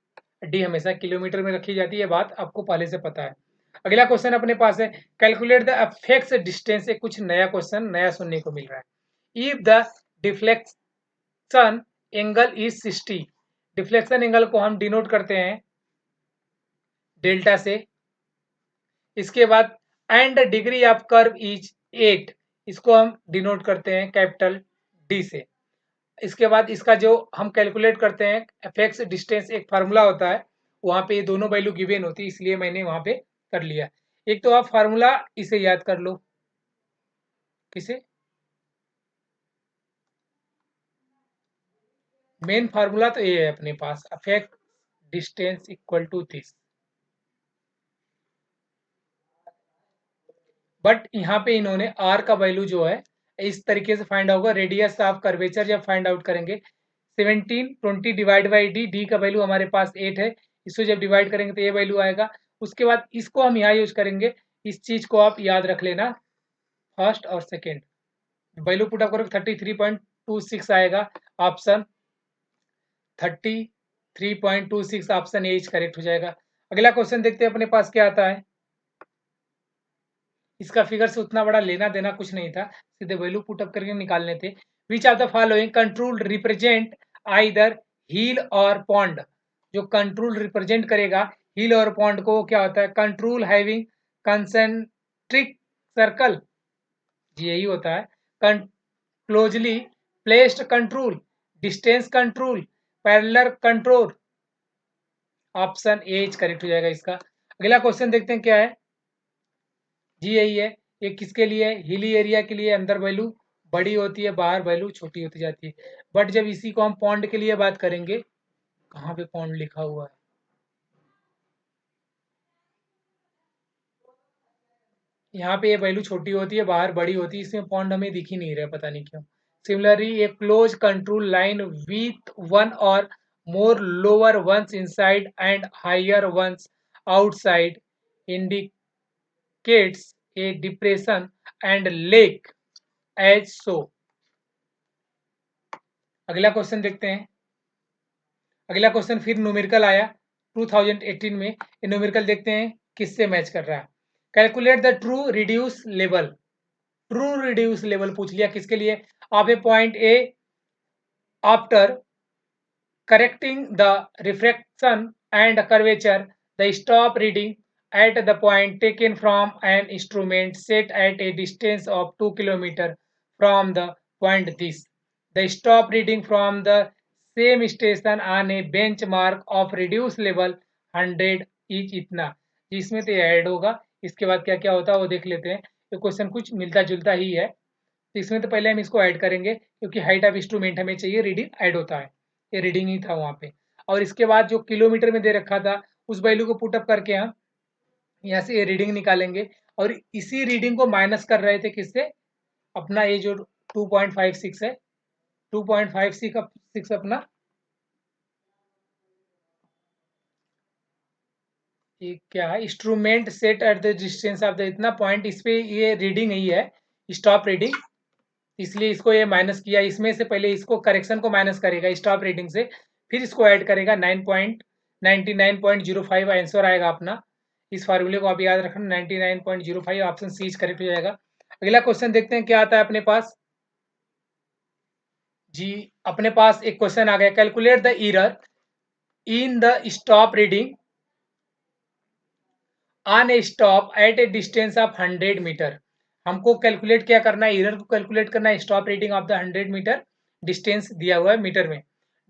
डी हमेशा किलोमीटर में रखी जाती है, बात आपको पहले से पता है। अगला क्वेश्चन अपने पास है, कैलकुलेट द अफेक्स डिस्टेंस, कुछ नया क्वेश्चन नया सुनने को मिल रहा है। If the deflection angle is 60, deflection angle को हम डिनोट करते हैं डेल्टा से, इसके बाद and degree of curve is 8, इसको हम डिनोट करते हैं कैपिटल डी से। इसके बाद इसका जो हम कैलकुलेट करते हैं एफेक्स डिस्टेंस, एक फार्मूला होता है वहां पे ये दोनों वैल्यू गिवन होती है, इसलिए मैंने वहां पे कर लिया। एक तो आप फार्मूला इसे याद कर लो, किसे, मेन फार्मूला तो ये है अपने पास, affect distance equal to this, but यहाँ पे इन्होंने आर का वैल्यू जो है इस तरीके से फाइंड होगा, रेडियस ऑफ कर्वेचर जब फाइंड आउट करेंगे 17 20 डिवाइड बाई डी, डी का वैल्यू हमारे पास 8 है, इसको जब डिवाइड करेंगे तो ये वैल्यू आएगा। उसके बाद इसको हम यहाँ यूज करेंगे, इस चीज को आप याद रख लेना, फर्स्ट और सेकेंड वैल्यू पुट अप करोगे 33.26 आएगा, option 33.26 option A is correct हो जाएगा। अगला क्वेश्चन देखते हैं अपने पास क्या आता है। इसका फिगर से उतना बड़ा लेना देना कुछ नहीं था, सीधे वैल्यू पुट अप करके निकालने थे। Which are the following control represent either hill और पॉन्ड। जो कंट्रोल रिप्रेजेंट करेगा हील और पॉन्ड को, क्या होता है, कंट्रोल हैविंग कंसेंट्रिक सर्कल, यही होता है। Closely placed control, distance control, parallel control, option A is correct हो जाएगा इसका। अगला क्वेश्चन देखते हैं क्या है जी, यही है। ये किसके लिए, हिली एरिया के लिए अंदर वैल्यू बड़ी होती है, बाहर वैल्यू छोटी होती जाती है। बट जब इसी को हम पॉन्ड के लिए बात करेंगे, कहाँ पे पॉन्ड लिखा हुआ है, यहाँ पे ये वैल्यू छोटी होती है, बाहर बड़ी होती है, इसमें पॉन्ड हमें दिख ही नहीं रहा, पता नहीं क्यों। Similarly a close control line with one or more lower ones inside and higher ones outside indicates a depression and lake as so। अगला क्वेश्चन देखते हैं। अगला क्वेश्चन फिर न्यूमेरिकल आया 2018 में। ये न्यूमेरिकल देखते हैं किससे मैच कर रहा है। Calculate the true reduce level, true reduce level पूछ लिया किसके लिए, आप a point A after correcting the refraction and curvature, the stop reading at the point taken from an instrument set at a distance of 2 km from the point this. The stop reading from the same station on a benchmark of reduced level 100 is इतना, जिसमें तो add होगा। इसके बाद क्या क्या होता है वो देख लेते हैं। ये क्वेश्चन कुछ मिलता जुलता ही है, तो इसमें तो पहले हम इसको ऐड करेंगे क्योंकि हाइट ऑफ इंस्ट्रूमेंट हमें चाहिए, रीडिंग ऐड होता है, ये रीडिंग ही था वहाँ पे। और इसके बाद जो किलोमीटर में दे रखा था उस वैल्यू को पुटअप करके हम यहाँ से ये रीडिंग निकालेंगे, और इसी रीडिंग को माइनस कर रहे थे किससे, अपना ये जो 2.56 है, 2.56 अपना ये क्या है, instrument set at the distance of the इतना पॉइंट, इस पे ये रीडिंग ही है, स्टॉप रीडिंग, इसलिए इसको ये माइनस किया। इसमें से पहले इसको करेक्शन को माइनस करेगा स्टॉप रीडिंग से, फिर इसको ऐड करेगा 99.05 आंसर आएगा अपना। इस फार्मूले को आप याद रखना 99.05, ऑप्शन सी करेक्ट हो जाएगा। अगला क्वेश्चन देखते हैं क्या आता है अपने पास जी। अपने पास एक क्वेश्चन आ गया, calculate the error in the stop reading on a staff at a distance of 100 metre. हमको कैलकुलेट क्या करना है, एरर को कैलकुलेट करना है, staff reading of the 100 metre, distance दिया हुआ है मीटर में,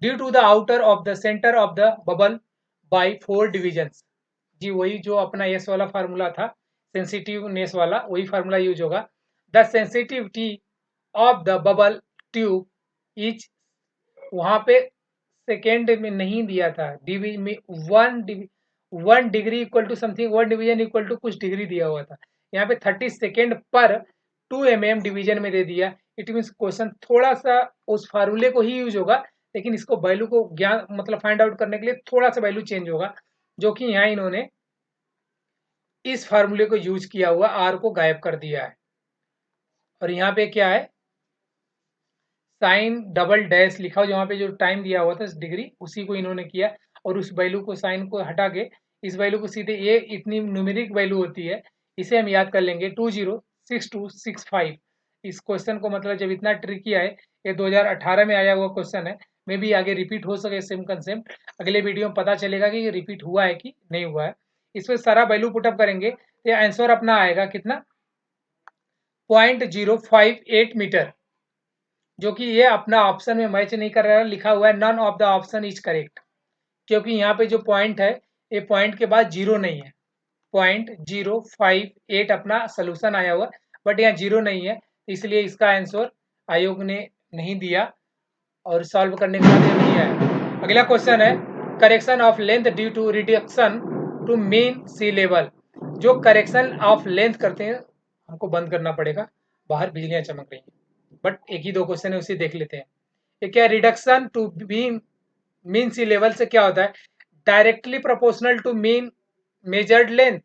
due to the outer of the centre of the bubble by 4 divisions. जी वही जो अपना एस वाला फार्मूला था, सेंसिटिवनेस वाला, वही फार्मूला यूज होगा। The sensitivity of the bubble tube is, वहां पे सेकेंड में नहीं दिया था, डिवी में 1 degree equal to something, 1 division equal to कुछ डिग्री दिया हुआ था, यहाँ पे 30 सेकेंड पर 2 mm डिवीजन में दे दिया। इट मीन क्वेश्चन थोड़ा सा उस फार्मूले को ही यूज होगा, लेकिन इसको वैल्यू को ज्ञान मतलब फाइंड आउट करने के लिए थोड़ा सा वैल्यू चेंज होगा, जो कि यहाँ इन्होंने इस फार्मूले को यूज किया हुआ आर को गायब कर दिया है। और यहाँ पे क्या है, साइन डबल डैश लिखा हो, जहाँ पे जो टाइम दिया हुआ था डिग्री, उसी को इन्होंने किया, और उस वैल्यू को साइन को हटा के इस वैल्यू को सीधे, ये इतनी न्यूमेरिक वैल्यू होती है, इसे हम याद कर लेंगे 206265। इस क्वेश्चन को मतलब जब इतना ट्रिकी है, ये 2018 में आया हुआ क्वेश्चन है, मे भी आगे रिपीट हो सके सेम कंसेप्ट, अगले वीडियो में पता चलेगा कि ये रिपीट हुआ है कि नहीं हुआ है। इसमें सारा वैल्यू पुटअप करेंगे तो आंसर अपना आएगा कितना, 0.058 मीटर, जो कि ये अपना ऑप्शन में मैच नहीं कर रहा है, लिखा हुआ है none of the option is correct, क्योंकि यहाँ पे जो पॉइंट है, ये पॉइंट के बाद जीरो नहीं है, 0.058 अपना सोल्यूशन आया हुआ, बट यहाँ जीरो नहीं है, इसलिए इसका आंसर आयोग ने नहीं दिया, और सॉल्व करने के बाद ये नहीं आया। अगला क्वेश्चन है, correction of length due to reduction to mean sea level. जो करेक्शन ऑफ लेंथ करते हैं, हमको बंद करना पड़ेगा, बाहर बिजलियां चमक रही हैं, बट एक ही दो क्वेश्चन है उसे देख लेते हैं। ये क्या, reduction to mean sea level से क्या होता है, directly proportional to mean measured length,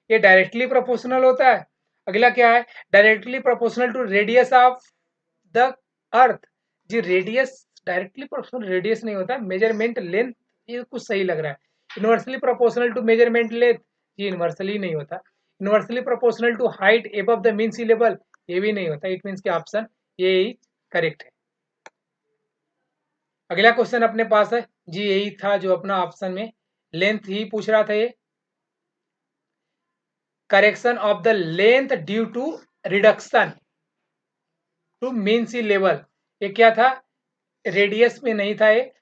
ये डायरेक्टली प्रोपोर्शनल होता है। अगला क्या है, directly proportional to radius of the earth, जी रेडियस डायरेक्टली प्रोपोर्शनल रेडियस नहीं होता, मेजरमेंट लेंथ, ये कुछ सही लग रहा है। Inversely proportional to measurement length, ये इनवर्सली नहीं होता। Inversely proportional to height above the mean sea level, ये भी नहीं होता। इट मीन्स कि ऑप्शन ये ही करेक्ट है। अगला क्वेश्चन अपने पास है जी, यही था जो अपना ऑप्शन में लेंथ ही पूछ रहा था ये। Correction of the length due to reduction to mean sea level, ये क्या था, रेडियस में नहीं था, ये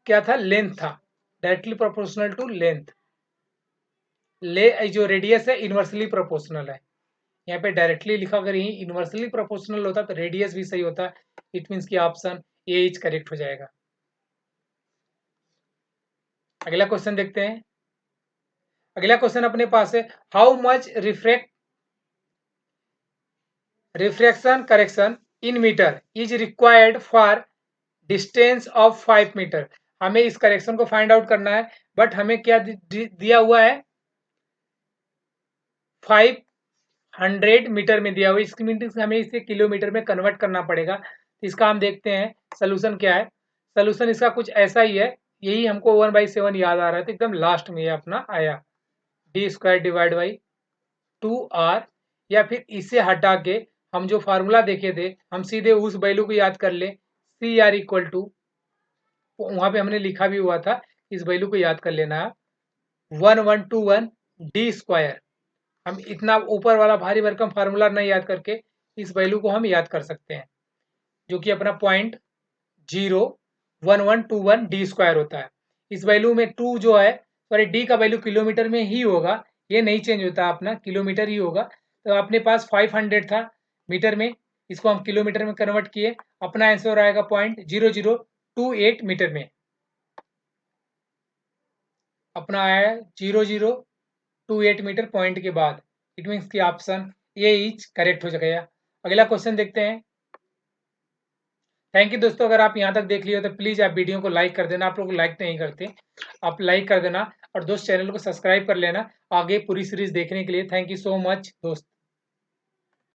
क्या था, लेंथ था, डायरेक्टली प्रोपोर्शनल टू लेंथ। जो रेडियस है इनवर्सली प्रोपोर्शनल है, यहाँ पे डायरेक्टली लिखा, अगर यही इनवर्सली प्रोपोर्शनल होता तो रेडियस भी सही होता। इट मीन्स कि ऑप्शन ए इज करेक्ट हो जाएगा। अगला क्वेश्चन देखते हैं। अगला क्वेश्चन अपने पास है, how much refraction correction in metre is required for distance of 5 metre. हमें इस करेक्शन को फाइंड आउट करना है, बट हमें क्या दिया हुआ है, 500 मीटर में दिया हुआ है। इसकी मीनिंग हमें इसे किलोमीटर में कन्वर्ट करना पड़ेगा। इसका हम देखते हैं सोल्यूशन क्या है। सोल्यूशन इसका कुछ ऐसा ही है, यही हमको 1/7 याद आ रहा है, तो एकदम लास्ट में ये अपना आया, d² डिवाइड बाई 2r, या फिर इसे हटा के हम जो फार्मूला देखे थे, हम सीधे उस वैल्यू को याद कर ले, CR इक्वल टू, वहां पे हमने लिखा भी हुआ था, इस वैल्यू को याद कर लेना है, 1121 d²। हम इतना ऊपर वाला भारी भरकम फार्मूला नहीं याद करके इस वैल्यू को हम याद कर सकते हैं, जो कि अपना 0.01121 d² होता है। इस वैल्यू में 2 जो है, सॉरी डी का वैल्यू किलोमीटर में ही होगा, ये नहीं चेंज होता, अपना किलोमीटर ही होगा। तो अपने पास 500 था मीटर में, इसको हम किलोमीटर में कन्वर्ट किए, अपना आंसर आएगा 0.0028 मीटर में, अपना आया 0028 मीटर पॉइंट के बाद। इट मीन्स की ऑप्शन ए इज करेक्ट हो जाएगा। अगला क्वेश्चन देखते हैं। थैंक यू दोस्तों, अगर आप यहाँ तक देख लिए हो तो प्लीज आप वीडियो को लाइक कर देना। आप लोग लाइक नहीं करते, आप लाइक कर देना, और दोस्त चैनल को सब्सक्राइब कर लेना आगे पूरी सीरीज देखने के लिए। थैंक यू सो मच दोस्त।